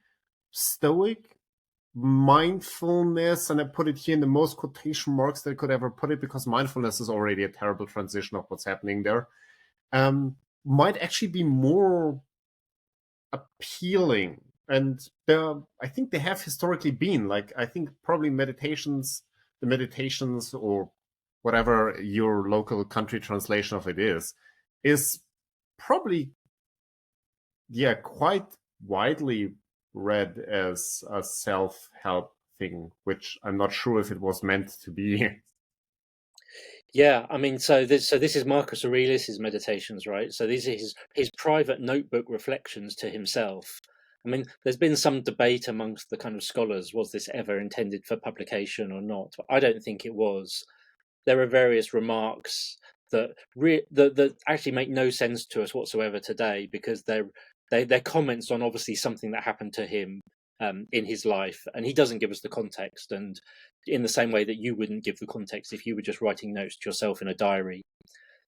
Stoic mindfulness, and I put it here in the most quotation marks that I could ever put it, because mindfulness is already a terrible transition of what's happening there, might actually be more appealing. And I think they have historically been, like, I think probably the meditations, or whatever your local country translation of it is probably, yeah, quite widely read as a self-help thing, which I'm not sure if it was meant to be. Yeah, I mean, so this is Marcus Aurelius's meditations, right? So these are his private notebook reflections to himself. I mean, there's been some debate amongst the kind of scholars, was this ever intended for publication or not? I don't think it was. There are various remarks that that actually make no sense to us whatsoever today, because they're comments on obviously something that happened to him in his life, and he doesn't give us the context, and in the same way that you wouldn't give the context if you were just writing notes to yourself in a diary.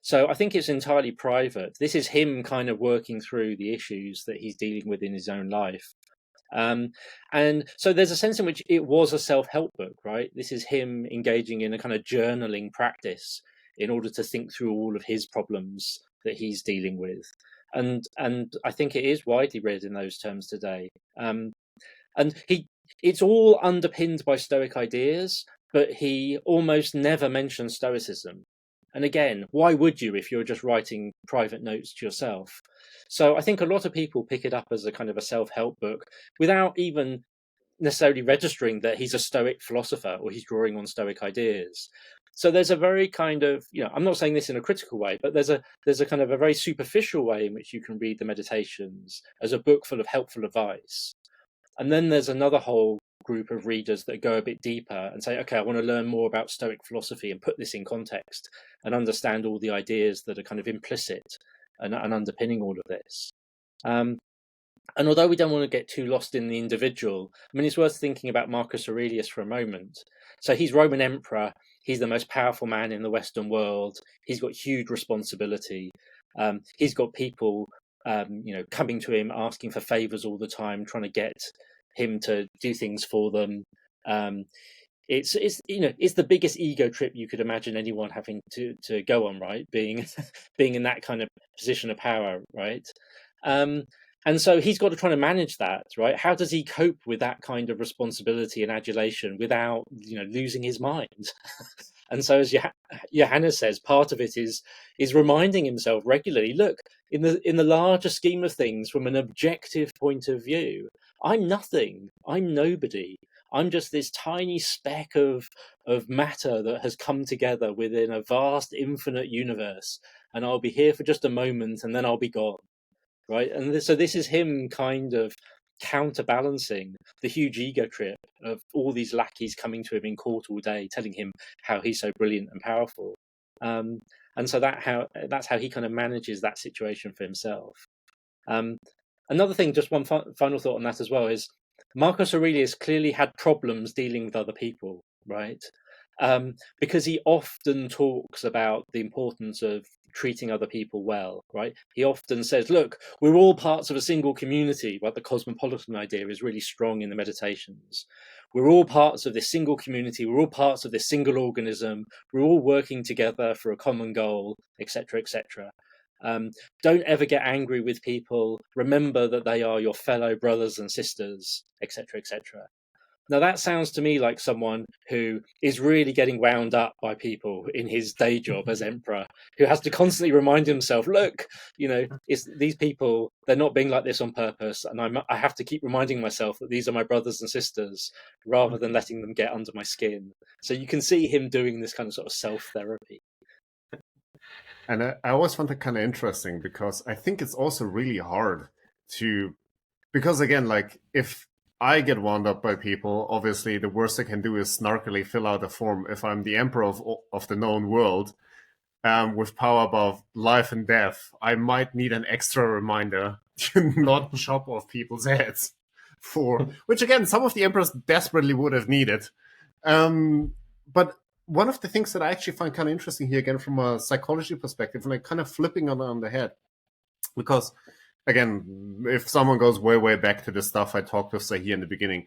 So I think it's entirely private. This is him kind of working through the issues that he's dealing with in his own life. And so there's a sense in which it was a self-help book, right? This is him engaging in a kind of journaling practice in order to think through all of his problems that he's dealing with. And I think it is widely read in those terms today. And it's all underpinned by Stoic ideas, but he almost never mentions Stoicism. And again, why would you if you're just writing private notes to yourself? So I think a lot of people pick it up as a kind of a self-help book without even necessarily registering that he's a Stoic philosopher or he's drawing on Stoic ideas. So there's a very kind of, I'm not saying this in a critical way, but there's a kind of a very superficial way in which you can read the Meditations as a book full of helpful advice. And then there's another whole group of readers that go a bit deeper and say, okay, I want to learn more about Stoic philosophy and put this in context and understand all the ideas that are kind of implicit and underpinning all of this. And although we don't want to get too lost in the individual, I mean, it's worth thinking about Marcus Aurelius for a moment. So he's Roman emperor. He's the most powerful man in the Western world. He's got huge responsibility. He's got people coming to him, asking for favors all the time, trying to get him to do things for them. It's the biggest ego trip you could imagine anyone having to go on, right? Being in that kind of position of power, right? And so he's got to try to manage that, right? How does he cope with that kind of responsibility and adulation without, losing his mind? And so, as Johannes says, part of it is reminding himself regularly, look, in the larger scheme of things, from an objective point of view, I'm nothing. I'm nobody. I'm just this tiny speck of matter that has come together within a vast, infinite universe, and I'll be here for just a moment, and then I'll be gone. Right, and so this is him kind of counterbalancing the huge ego trip of all these lackeys coming to him in court all day, telling him how he's so brilliant and powerful. And so that's how he kind of manages that situation for himself. Another thing, just one final thought on that as well, is Marcus Aurelius clearly had problems dealing with other people, right? Because he often talks about the importance of treating other people well, right? He often says, look, we're all parts of a single community, right? The cosmopolitan idea is really strong in the Meditations. We're all parts of this single community. We're all parts of this single organism. We're all working together for a common goal, etc., etc. Don't ever get angry with people. Remember that they are your fellow brothers and sisters, etc., etc. Now, that sounds to me like someone who is really getting wound up by people in his day job as emperor, who has to constantly remind himself, look, it's these people, they're not being like this on purpose. And I have to keep reminding myself that these are my brothers and sisters rather than letting them get under my skin. So you can see him doing this kind of sort of self-therapy. And I always found that kind of interesting, because I think it's also really hard because again, like, if I get wound up by people, obviously the worst I can do is snarkily fill out a form if I'm the emperor of the known world, with power above life and death. I might need an extra reminder to not chop off people's heads, which again, some of the emperors desperately would have needed. but one of the things that I actually find kind of interesting here, again, from a psychology perspective, like kind of flipping on the head, because again, if someone goes way back to the stuff I talked with say here in the beginning,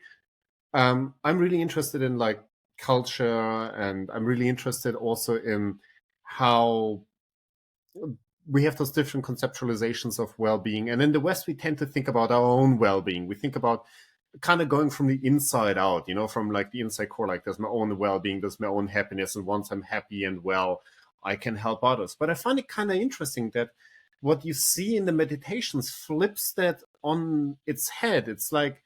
I'm really interested in like culture, and I'm really interested also in how we have those different conceptualizations of well-being. And in the West, we tend to think about our own well-being. We think about kind of going from the inside out, you know, from like the inside core, like there's my own well-being, there's my own happiness. And once I'm happy and well, I can help others. But I find it kind of interesting that what you see in the meditations flips that on its head. It's like,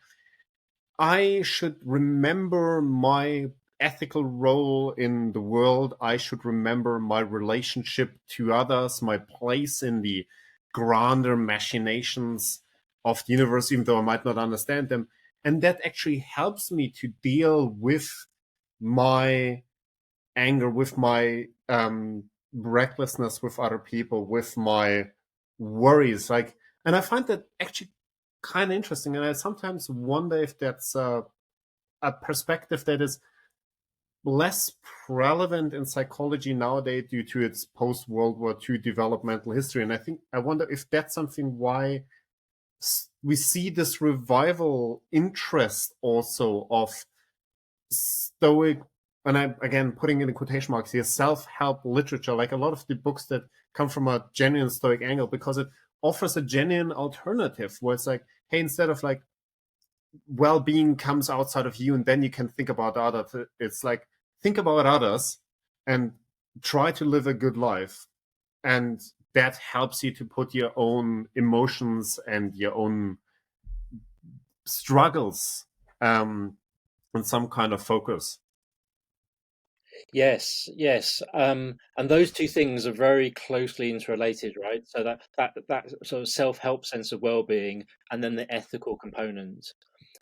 I should remember my ethical role in the world. I should remember my relationship to others, my place in the grander machinations of the universe, even though I might not understand them. And that actually helps me to deal with my anger, with my recklessness with other people, with my worries. Like, and I find that actually kind of interesting. And I sometimes wonder if that's a perspective that is less relevant in psychology nowadays due to its post World War II developmental history. And I wonder if that's something why we see this revival interest also of Stoic, and I'm again putting in the quotation marks here, self-help literature, like a lot of the books that come from a genuine Stoic angle, because it offers a genuine alternative where it's like, hey, instead of like well-being comes outside of you and then you can think about others, it's like, think about others and try to live a good life. And that helps you to put your own emotions and your own struggles on some kind of focus. Yes, yes, and those two things are very closely interrelated, right? So that sort of self-help sense of well-being, and then the ethical component.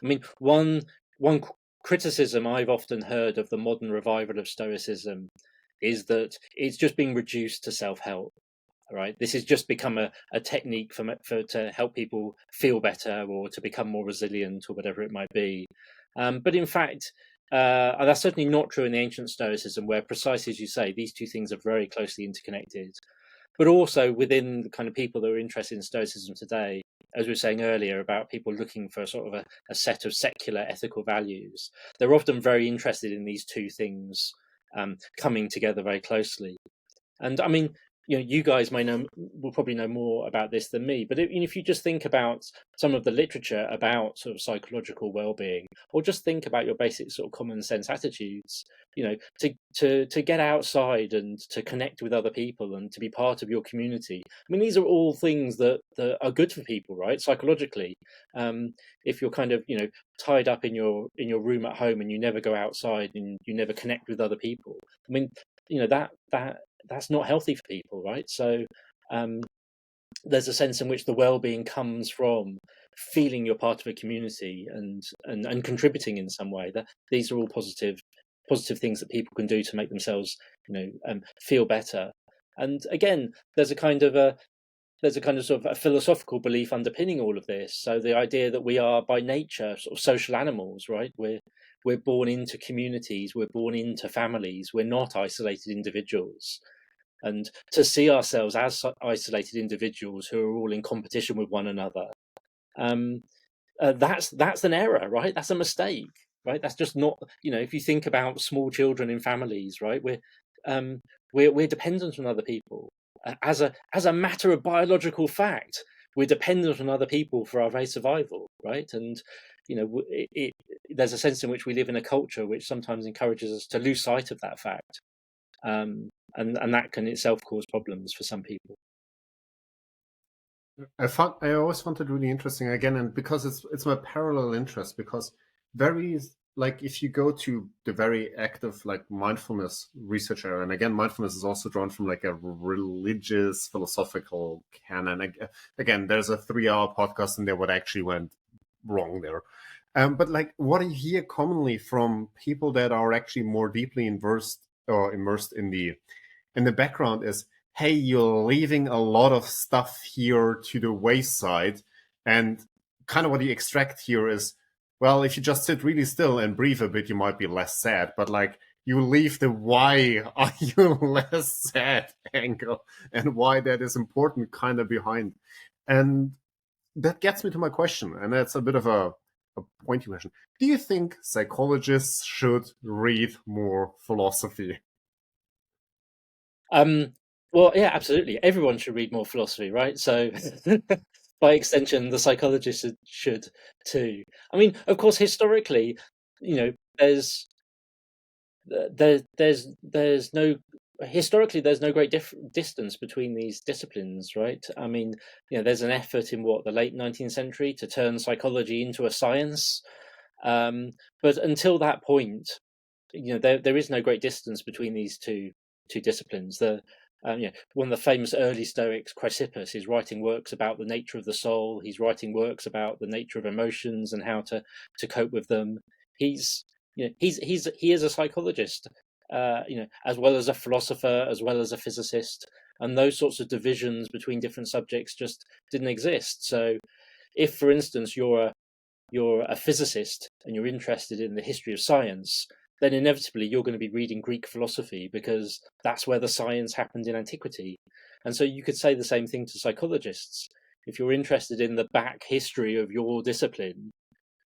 I mean, one criticism I've often heard of the modern revival of Stoicism is that it's just being reduced to self-help, right? This has just become a technique for to help people feel better or to become more resilient or whatever it might be. But in fact, and that's certainly not true in the ancient Stoicism, where precisely as you say, these two things are very closely interconnected. But also within the kind of people that are interested in Stoicism today, as we were saying earlier about people looking for sort of a set of secular ethical values, they're often very interested in these two things coming together very closely. And I mean, you guys will probably know more about this than me, but if you just think about some of the literature about sort of psychological well-being, or just think about your basic sort of common sense attitudes, to get outside and to connect with other people and to be part of your community. I mean, these are all things that are good for people, right? Psychologically, if you're kind of tied up in your room at home and you never go outside and you never connect with other people, I mean, that's not healthy for people, right? So there's a sense in which the well-being comes from feeling you're part of a community and contributing in some way. That these are all positive things that people can do to make themselves feel better. And again, there's a kind of sort of a philosophical belief underpinning all of this. So the idea that we are by nature sort of social animals, right? We're born into communities, we're born into families, we're not isolated individuals. And to see ourselves as isolated individuals who are all in competition with one another, that's an error, right? That's a mistake, right? That's just not, if you think about small children in families, right? We're dependent on other people. As a matter of biological fact, we're dependent on other people for our very survival, right? And there's a sense in which we live in a culture which sometimes encourages us to lose sight of that fact, and that can itself cause problems for some people. I always found it really interesting, again, and because it's my parallel interest, because like if you go to the very active like mindfulness research area, and again mindfulness is also drawn from like a religious philosophical canon. Again, there's a 3-hour podcast in there what actually went wrong there, but like what I hear commonly from people that are actually more deeply immersed in the background is, hey, you're leaving a lot of stuff here to the wayside. And kind of what you extract here is, well, if you just sit really still and breathe a bit, you might be less sad. But like, you leave the why are you less sad angle and why that is important kind of behind. And that gets me to my question, and that's a bit of a pointy question. Do you think psychologists should read more philosophy? Well, yeah, absolutely. Everyone should read more philosophy, right? So, by extension, the psychologists should too. I mean, of course, historically, you know, there's no historically there's no great distance between these disciplines, right? I mean, there's an effort in the late 19th century to turn psychology into a science, but until that point, there is no great distance between these two disciplines. One of the famous early Stoics, Chrysippus, is writing works about the nature of the soul. He's writing works about the nature of emotions and how to cope with them. He's he is a psychologist, as well as a philosopher, as well as a physicist, and those sorts of divisions between different subjects just didn't exist. So, if, for instance, you're a physicist and you're interested in the history of science, then inevitably you're going to be reading Greek philosophy because that's where the science happened in antiquity. And so you could say the same thing to psychologists. If you're interested in the back history of your discipline,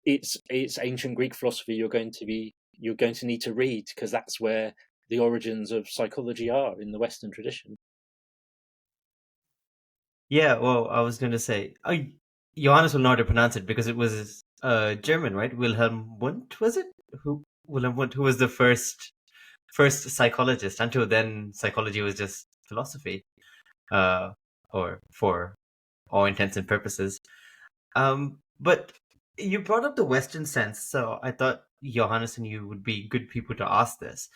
it's ancient Greek philosophy you're going to need to read, because that's where the origins of psychology are in the Western tradition. Yeah, well, I was going to say, Johannes will know how to pronounce it because it was German, right? Wilhelm Wundt, was it? Wilhelm Wundt, who was the first psychologist. Until then, psychology was just philosophy, or for all intents and purposes. But you brought up the Western sense, so I thought Johannes and you would be good people to ask this.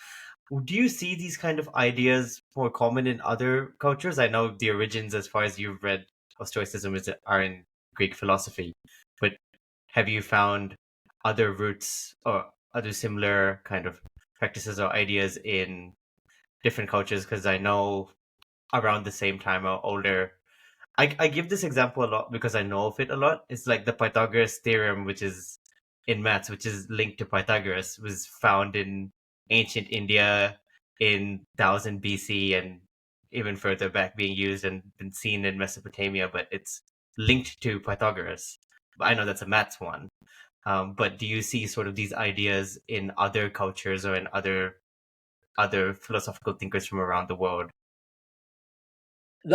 Do you see these kind of ideas more common in other cultures? I know the origins, as far as you've read, of Stoicism are in Greek philosophy, but have you found other roots or other similar kind of practices or ideas in different cultures? Because I know around the same time or older, I give this example a lot because I know of it a lot. It's like the Pythagoras theorem, which is in maths, which is linked to Pythagoras, was found in ancient India in 1000 BC and even further back, being used and been seen in Mesopotamia, but it's linked to Pythagoras. But I know that's a maths one. But do you see sort of these ideas in other cultures or in other philosophical thinkers from around the world?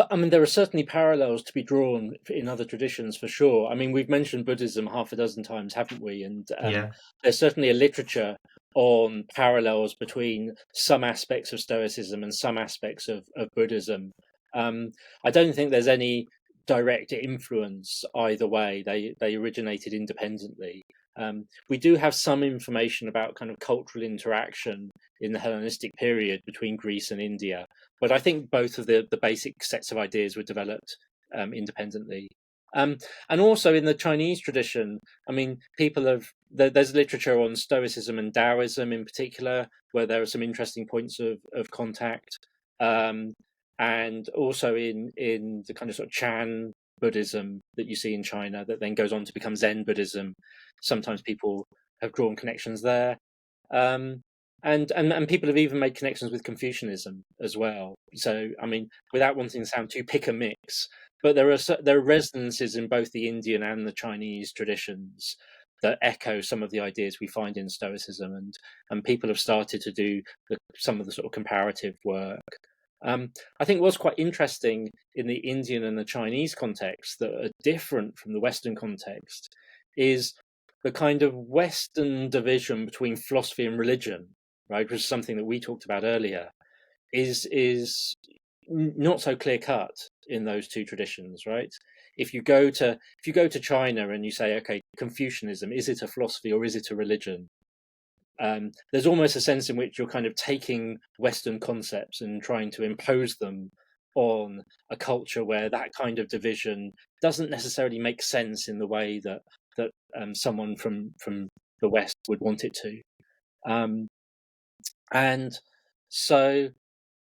I mean, there are certainly parallels to be drawn in other traditions, for sure. I mean, we've mentioned Buddhism half a dozen times, haven't we? And Yeah. there's certainly a literature on parallels between some aspects of Stoicism and some aspects of Buddhism. I don't think there's any direct influence either way. They originated independently. We do have some information about kind of cultural interaction in the Hellenistic period between Greece and India, but I think both of the basic sets of ideas were developed independently. And also in the Chinese tradition, I mean, there's literature on Stoicism and Taoism in particular, where there are some interesting points of contact. And also in the kind of sort of Chan Buddhism that you see in China, that then goes on to become Zen Buddhism. Sometimes people have drawn connections there. And people have even made connections with Confucianism as well. So, I mean, without wanting to sound too pick a mix, but there are resonances in both the Indian and the Chinese traditions that echo some of the ideas we find in Stoicism, and people have started to do some of the sort of comparative work. I think what's quite interesting in the Indian and the Chinese context that are different from the Western context is the kind of Western division between philosophy and religion, right, which is something that we talked about earlier, is not so clear cut in those two traditions, right? If you go to China and you say, okay, Confucianism, is it a philosophy or is it a religion? There's almost a sense in which you're kind of taking Western concepts and trying to impose them on a culture where that kind of division doesn't necessarily make sense in the way that someone from the West would want it to. And so,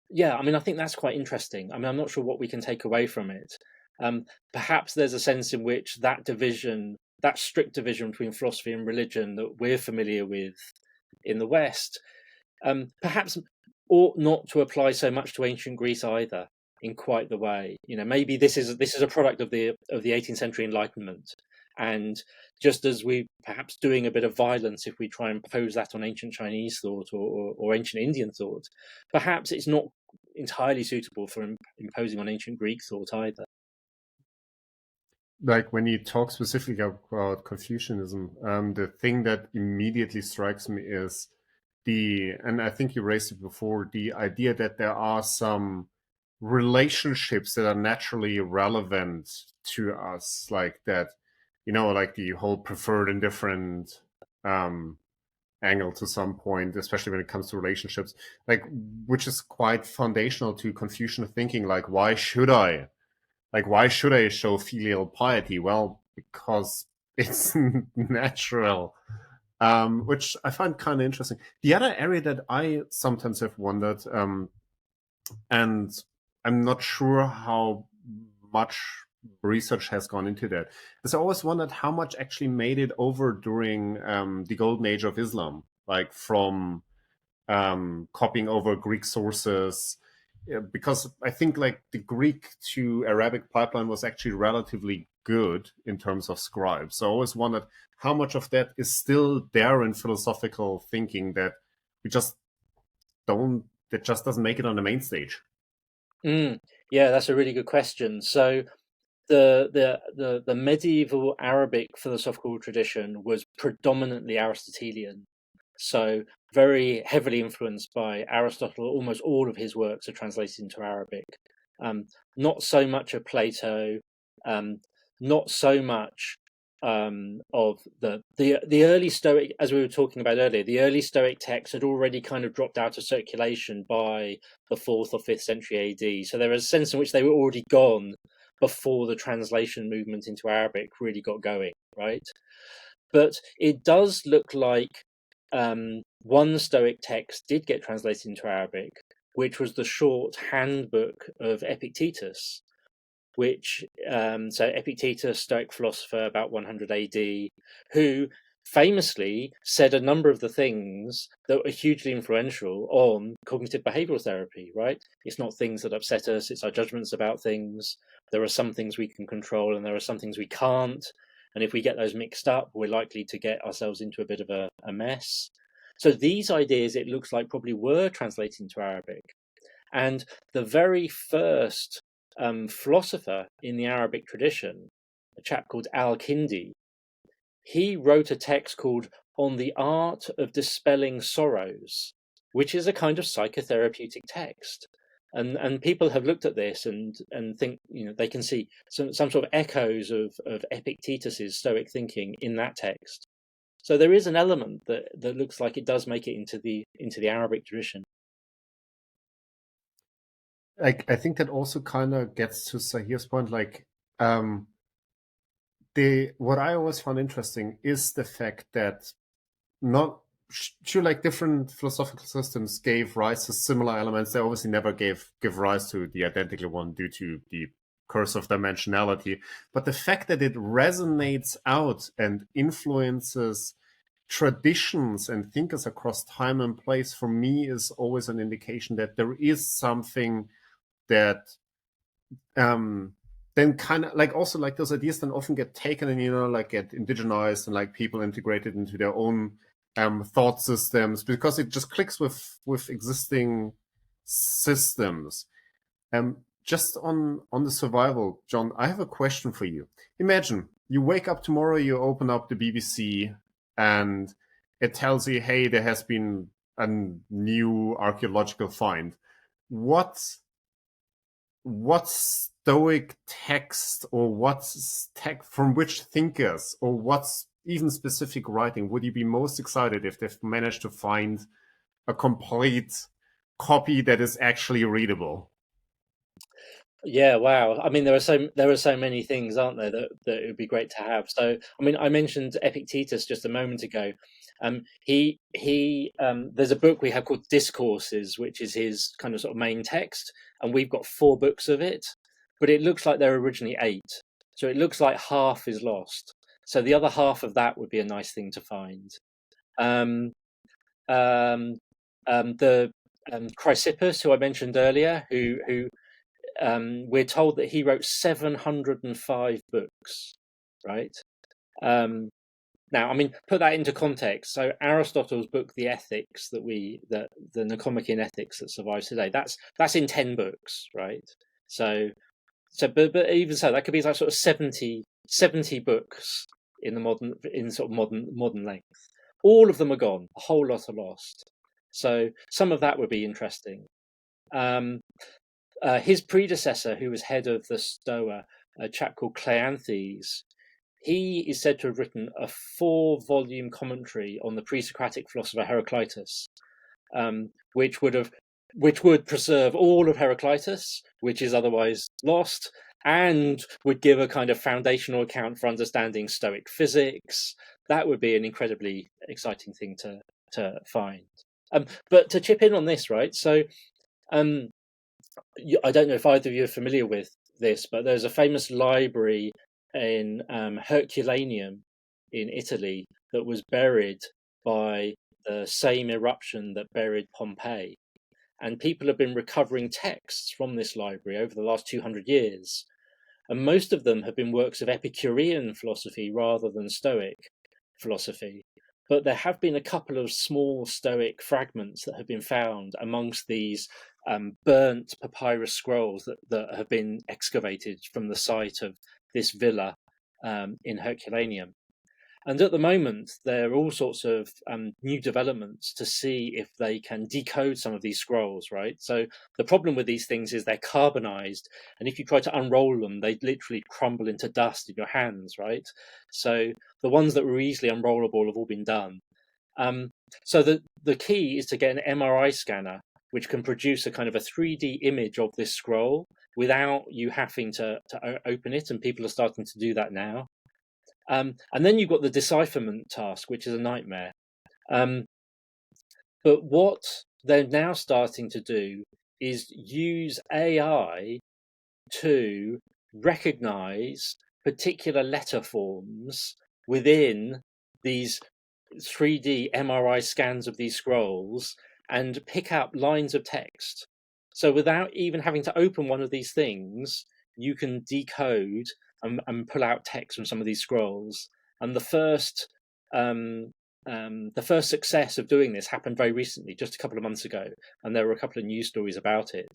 yeah, I mean, I think that's quite interesting. I mean, I'm not sure what we can take away from it. Perhaps there's a sense in which that division, that strict division between philosophy and religion that we're familiar with in the West, perhaps ought not to apply so much to ancient Greece either, in quite the way. Maybe this is a product of the 18th century Enlightenment, and just as we perhaps doing a bit of violence if we try and impose that on ancient Chinese thought or ancient Indian thought, perhaps it's not entirely suitable for imposing on ancient Greek thought either. Like when you talk specifically about Confucianism, the thing that immediately strikes me is and I think you raised it before, the idea that there are some relationships that are naturally relevant to us, like that, like the whole preferred indifferent angle to some point, especially when it comes to relationships, like, which is quite foundational to Confucian thinking. Like, why should I show filial piety? Well, because it's natural, which I find kind of interesting. The other area that I sometimes have wondered, and I'm not sure how much research has gone into that, is I always wondered how much actually made it over during the golden age of Islam, like from copying over Greek sources, because I think like the Greek to Arabic pipeline was actually relatively good in terms of scribes. So I always wondered how much of that is still there in philosophical thinking that just doesn't make it on the main stage. Yeah, that's a really good question. So the medieval Arabic philosophical tradition was predominantly Aristotelian. So very heavily influenced by Aristotle. Almost all of his works are translated into Arabic. Not so much of Plato, not so much of the early Stoic, as we were talking about earlier. The early Stoic texts had already kind of dropped out of circulation by the 4th or 5th century AD. So there was a sense in which they were already gone before the translation movement into Arabic really got going, right? But it does look like one Stoic text did get translated into Arabic, which was the short handbook of Epictetus, which, so Epictetus, Stoic philosopher, about 100 AD, who famously said a number of the things that were hugely influential on cognitive behavioral therapy, right? It's not things that upset us, it's our judgments about things. There are some things we can control and there are some things we can't. And if we get those mixed up, we're likely to get ourselves into a bit of a mess. So these ideas, it looks like, probably were translated into Arabic. And the very first philosopher in the Arabic tradition, a chap called Al-Kindi, he wrote a text called On the Art of Dispelling Sorrows, which is a kind of psychotherapeutic text. And people have looked at this and think, they can see some sort of echoes of Epictetus's Stoic thinking in that text. So there is an element that looks like it does make it into the Arabic tradition. I think that also kind of gets to Sahir's point. Like, what I always found interesting is the fact that not sure, like different philosophical systems gave rise to similar elements. They obviously never give rise to the identical one due to the curse of dimensionality. But the fact that it resonates out and influences traditions and thinkers across time and place, for me, is always an indication that there is something that then kind of like also like those ideas then often get taken and like get indigenized and like people integrated into their own thought systems because it just clicks with existing systems. Just on the survival, John, I have a question for you. Imagine you wake up tomorrow, you open up the BBC, and it tells you, hey, there has been a new archaeological find. What Stoic text or what's text from which thinkers or what's even specific writing would you be most excited if they've managed to find a complete copy that is actually readable? Yeah, wow. I mean, there are so many things, aren't there, that it would be great to have. So, I mean, I mentioned Epictetus just a moment ago. There's a book we have called Discourses, which is his kind of sort of main text, and we've got 4 books of it, but it looks like there were originally 8. So it looks like half is lost. So the other half of that would be a nice thing to find. Um, The Chrysippus, who I mentioned earlier, who we're told that he wrote 705 books, right? Now, I mean, put that into context. So Aristotle's book, The Ethics, the Nicomachean Ethics that survives today, that's in 10 books, right? But even so, that could be like sort of 70 books in sort of modern length. All of them are gone. A whole lot are lost. So some of that would be interesting. His predecessor, who was head of the Stoa, a chap called Cleanthes, he is said to have written a 4-volume commentary on the pre-Socratic philosopher Heraclitus, which would preserve all of Heraclitus, which is otherwise lost, and would give a kind of foundational account for understanding Stoic physics. That would be an incredibly exciting thing to find. But to chip in on this, right? So, I don't know if either of you are familiar with this, but there's a famous library in Herculaneum in Italy that was buried by the same eruption that buried Pompeii. And people have been recovering texts from this library over the last 200 years. And most of them have been works of Epicurean philosophy rather than Stoic philosophy. But there have been a couple of small Stoic fragments that have been found amongst these burnt papyrus scrolls that have been excavated from the site of this villa in Herculaneum. And at the moment, there are all sorts of new developments to see if they can decode some of these scrolls, right? So the problem with these things is they're carbonized, and if you try to unroll them, they literally crumble into dust in your hands, right? So the ones that were easily unrollable have all been done. So the key is to get an MRI scanner, which can produce a kind of a 3D image of this scroll without you having to open it, and people are starting to do that now. And then you've got the decipherment task, which is a nightmare. But what they're now starting to do is use AI to recognize particular letter forms within these 3D MRI scans of these scrolls and pick up lines of text. So without even having to open one of these things, you can decode and pull out text from some of these scrolls. And the first success of doing this happened very recently, just a couple of months ago, and there were a couple of news stories about it.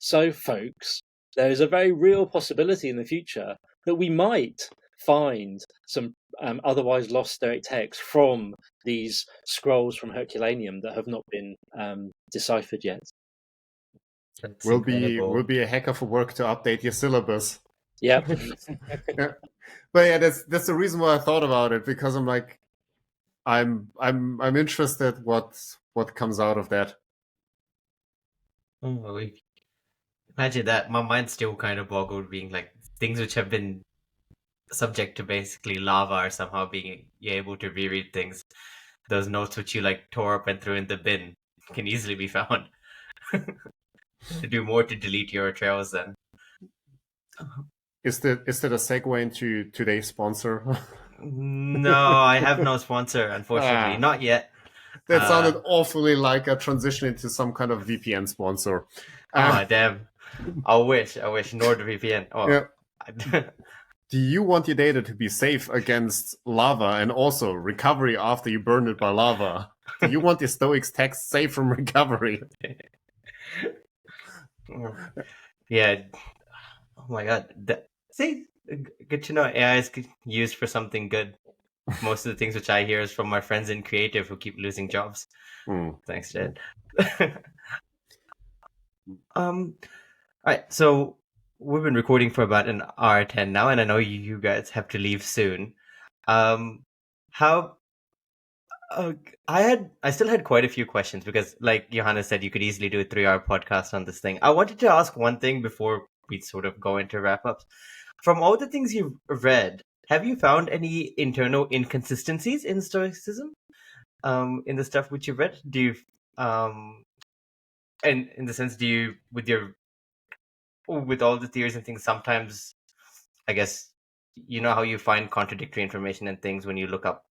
So, folks, there is a very real possibility in the future that we might find some otherwise lost Stoic text from these scrolls from Herculaneum that have not been deciphered yet. That's Will incredible. be a heck of a work to update your syllabus. Yeah. Yeah. But yeah, that's the reason why I thought about it, because I'm like, I'm interested what comes out of that. Oh, imagine that. My mind's still kind of boggled, being like things which have been subject to basically lava are somehow being you're able to reread things. Those notes which you like tore up and threw in the bin can easily be found. To do more to delete your trails then. Is that a segue into today's sponsor? No, I have no sponsor, unfortunately. Not yet. That sounded awfully like a transition into some kind of VPN sponsor. Damn. I wish. NordVPN. Oh. Yeah. Do you want your data to be safe against lava and also recovery after you burn it by lava? Do you want the Stoics text safe from recovery? Yeah. Oh my god. See, good to know AI is used for something good. Most of the things which I hear is from my friends in creative who keep losing jobs. Thanks, Dad. All right, so we've been recording for about an hour 10 now, and I know you guys have to leave soon. I still had quite a few questions because, like Johannes said, you could easily do a 3-hour podcast on this thing. I wanted to ask one thing before we sort of go into wrap-ups. From all the things you've read, have you found any internal inconsistencies in Stoicism? In the stuff which you've read? Do you, and in the sense, with all the theories and things, sometimes, I guess, you know how you find contradictory information and things when you look up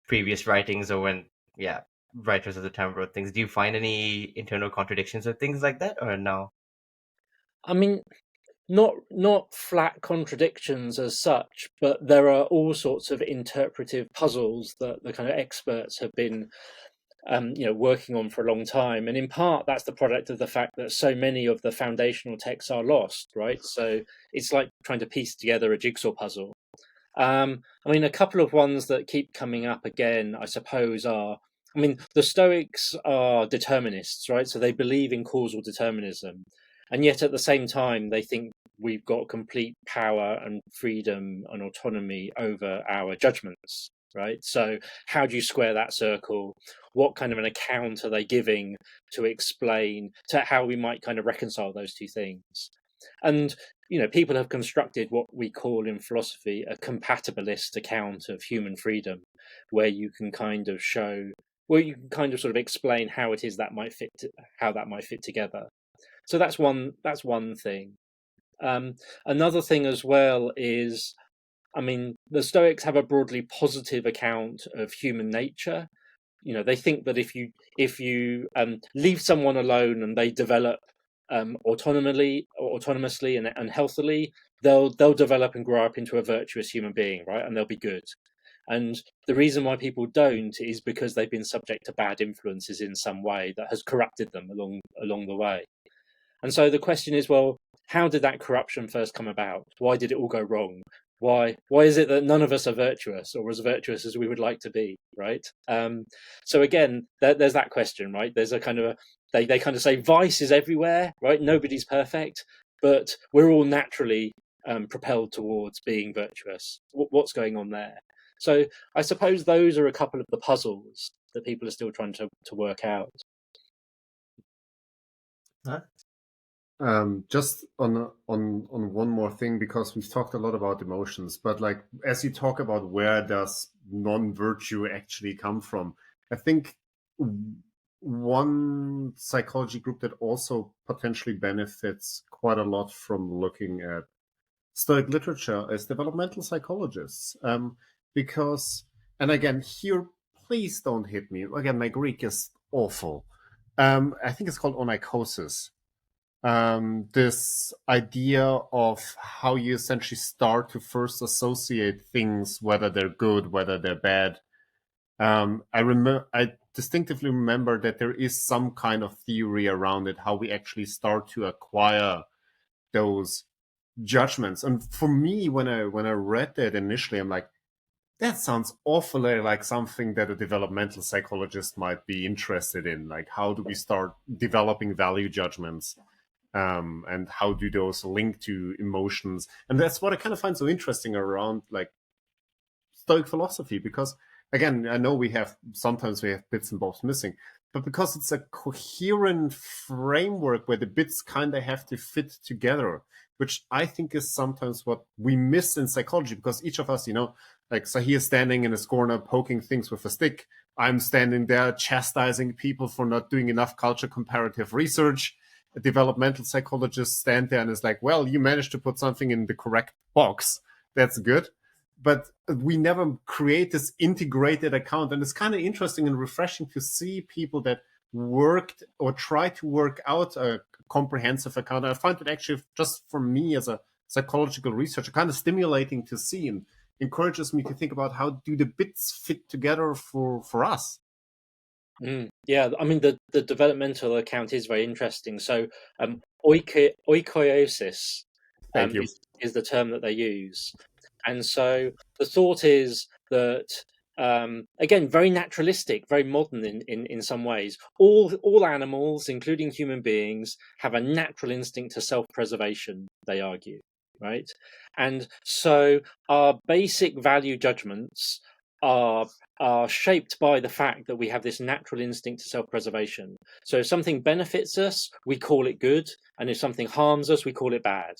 previous writings or when, writers of the time wrote things. Do you find any internal contradictions or things like that, or no? I mean, not flat contradictions as such, but there are all sorts of interpretive puzzles that the kind of experts have been working on for a long time. And in part, that's the product of the fact that so many of the foundational texts are lost, right? So it's like trying to piece together a jigsaw puzzle. I mean, a couple of ones that keep coming up again, I suppose, the Stoics are determinists, right? So they believe in causal determinism. And yet at the same time, they think we've got complete power and freedom and autonomy over our judgments, right? So how do you square that circle? What kind of an account are they giving to explain to how we might kind of reconcile those two things? And people have constructed what we call in philosophy a compatibilist account of human freedom, where you can kind of sort of explain how it is that might fit, how that might fit together. So that's one thing. Another thing as well is, I mean, the Stoics have a broadly positive account of human nature. They think that if you leave someone alone and they develop autonomously and healthily, they'll develop and grow up into a virtuous human being, right? And they'll be good. And the reason why people don't is because they've been subject to bad influences in some way that has corrupted them along the way. And so the question is, well, how did that corruption first come about? Why did it all go wrong? Why is it that none of us are virtuous or as virtuous as we would like to be, right? So again, there's that question, right? There's a kind of they kind of say vice is everywhere, right? Nobody's perfect, but we're all naturally propelled towards being virtuous. What's going on there? So I suppose those are a couple of the puzzles that people are still trying to work out. Huh? Just on one more thing, because we've talked a lot about emotions, but like as you talk about where does non-virtue actually come from, I think one psychology group that also potentially benefits quite a lot from looking at Stoic literature is developmental psychologists. Because, and again, here, please don't hit me. Again, my Greek is awful. I think it's called onychosis. This idea of how you essentially start to first associate things, whether they're good, whether they're bad. I distinctively remember that there is some kind of theory around it, how we actually start to acquire those judgments. And for me, when I read that initially, I'm like, that sounds awfully like something that a developmental psychologist might be interested in. Like, how do we start developing value judgments? And how do those link to emotions? And that's what I kind of find so interesting around like Stoic philosophy, because again, I know sometimes we have bits and bobs missing, but because it's a coherent framework where the bits kind of have to fit together, which I think is sometimes what we miss in psychology, because each of us, like Sahir standing in his corner poking things with a stick, I'm standing there chastising people for not doing enough culture comparative research. A developmental psychologist stand there and is like, well, you managed to put something in the correct box. That's good. But we never create this integrated account. And it's kind of interesting and refreshing to see people that worked or try to work out a comprehensive account. I find it actually, just for me as a psychological researcher, kind of stimulating to see and encourages me to think about how do the bits fit together for us. Yeah, I mean the developmental account is very interesting. So oikoiosis Thank you. is the term that they use. And so the thought is that again, very naturalistic, very modern in some ways. All animals, including human beings, have a natural instinct to self-preservation, they argue, right? And so our basic value judgments are shaped by the fact that we have this natural instinct to self-preservation. So if something benefits us, we call it good, and if something harms us, we call it bad.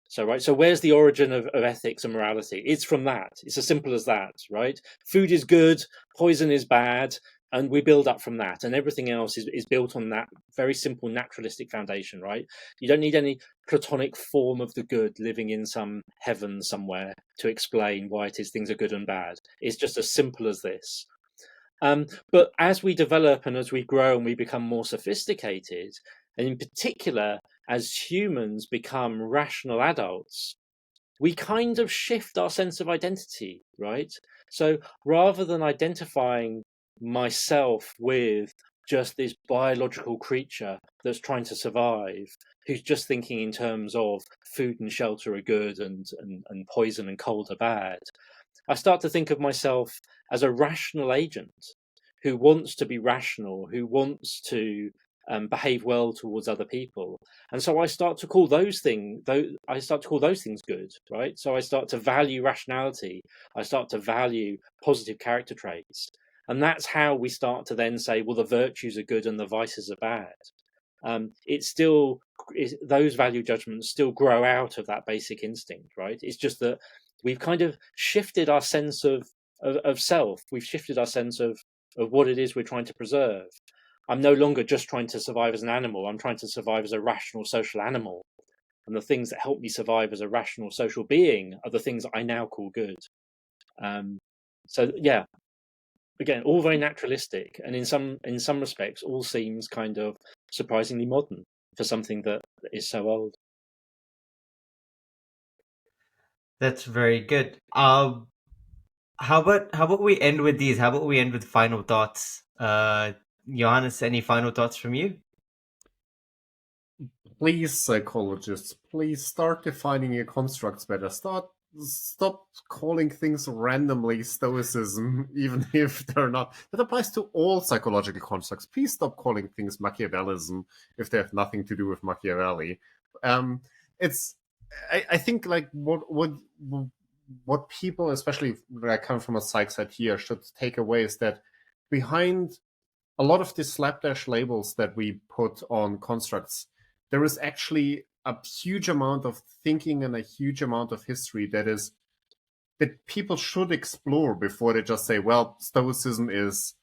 So where's the origin of ethics and morality? It's from that. It's as simple as that, right? Food is good, poison is bad, and we build up from that. And everything else is built on that very simple naturalistic foundation, right? You don't need any Platonic form of the good living in some heaven somewhere to explain why it is things are good and bad. It's just as simple as this. But as we develop and as we grow and we become more sophisticated, and in particular, as humans become rational adults, we kind of shift our sense of identity, right? So rather than identifying myself with just this biological creature that's trying to survive, who's just thinking in terms of food and shelter are good and poison and cold are bad, I start to think of myself as a rational agent who wants to be rational, who wants to behave well towards other people, and so I start to call those things. I start to call those things good, right? So I start to value rationality. I start to value positive character traits, and that's how we start to then say, well, the virtues are good and the vices are bad. It's still those value judgments still grow out of that basic instinct, right? It's just that we've kind of shifted our sense of self. We've shifted our sense of what it is we're trying to preserve. I'm no longer just trying to survive as an animal. I'm trying to survive as a rational social animal. And the things that help me survive as a rational social being are the things that I now call good. So yeah, again, all very naturalistic, and in some respects, all seems kind of surprisingly modern for something that is so old. That's very good. How about we end with these? How about we end with final thoughts? Johannes, any final thoughts from you? Please, psychologists, please start defining your constructs better. Stop calling things randomly Stoicism, even if they're not. That applies to all psychological constructs. Please stop calling things Machiavellism if they have nothing to do with Machiavelli. It's, I think, like what people, especially that come from a psych side here, should take away is that behind a lot of the slapdash labels that we put on constructs, there is actually a huge amount of thinking and a huge amount of history that people should explore before they just say, well, Stoicism is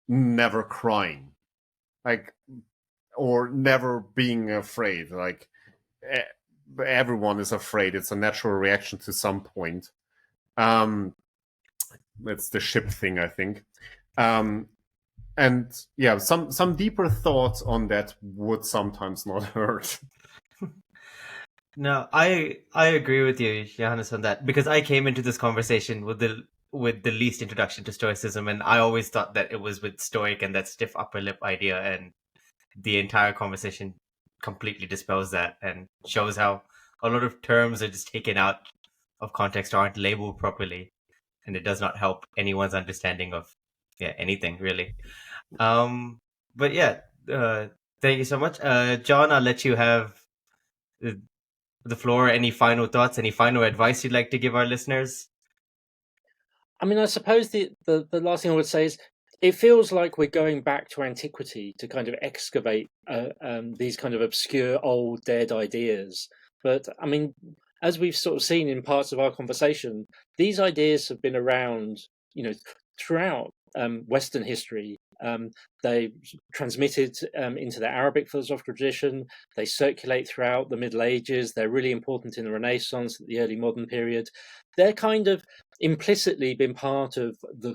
never crying, like, or never being afraid. Like, everyone is afraid. It's a natural reaction to some point. It's the ship thing, I think. And yeah, some deeper thoughts on that would sometimes not hurt. No, I agree with you, Johannes, on that, because I came into this conversation with the least introduction to Stoicism, and I always thought that it was with Stoic and that stiff upper lip idea, and the entire conversation completely dispels that and shows how a lot of terms are just taken out of context or aren't labeled properly, and it does not help anyone's understanding of anything really. But yeah, thank you so much, John. I'll let you have the floor. Any final thoughts? Any final advice you'd like to give our listeners? I mean, I suppose the last thing I would say is it feels like we're going back to antiquity to kind of excavate these kind of obscure, old, dead ideas. But I mean, as we've sort of seen in parts of our conversation, these ideas have been around, throughout Western history. They transmitted into the Arabic philosophical tradition. They circulate throughout the Middle Ages. They're really important in the Renaissance, the early modern period. They're kind of implicitly been part of the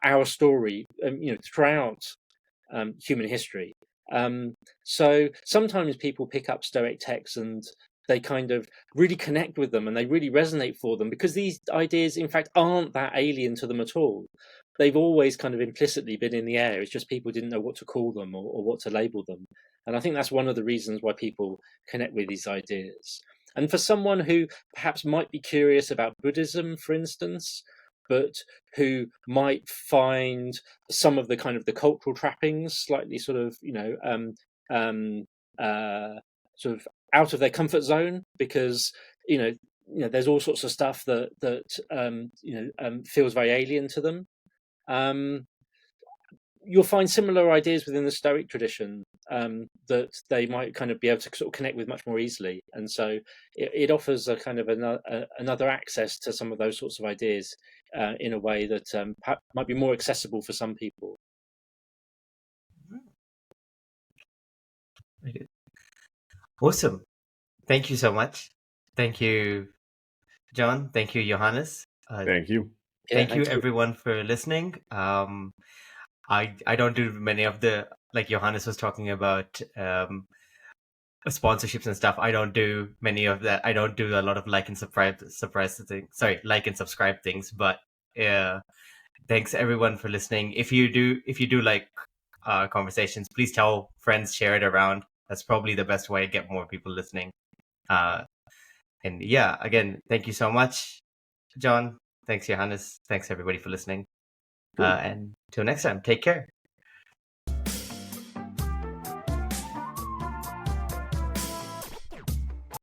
our story throughout human history. So sometimes people pick up Stoic texts and they kind of really connect with them and they really resonate for them because these ideas in fact aren't that alien to them at all. They've always kind of implicitly been in the air. It's just people didn't know what to call them or what to label them. And I think that's one of the reasons why people connect with these ideas. And for someone who perhaps might be curious about Buddhism, for instance, but who might find some of the kind of the cultural trappings slightly sort of, sort of out of their comfort zone, because there's all sorts of stuff that feels very alien to them. You'll find similar ideas within the Stoic tradition that they might kind of be able to sort of connect with much more easily, and so it offers a kind of another access to some of those sorts of ideas in a way that might be more accessible for some people. Awesome. Thank you so much. Thank you, John. Thank you, Johannes. Thank you. thank you thank you. everyone for listening. I don't do many of the, like Johannes was talking about, sponsorships and stuff. I don't do many of that. I don't do a lot of like and like and subscribe things. But thanks everyone for listening. If you do like conversations, please tell friends, share it around. That's probably the best way to get more people listening. And yeah, again, thank you so much, John. Thanks, Johannes. Thanks everybody for listening. And till next time, take care.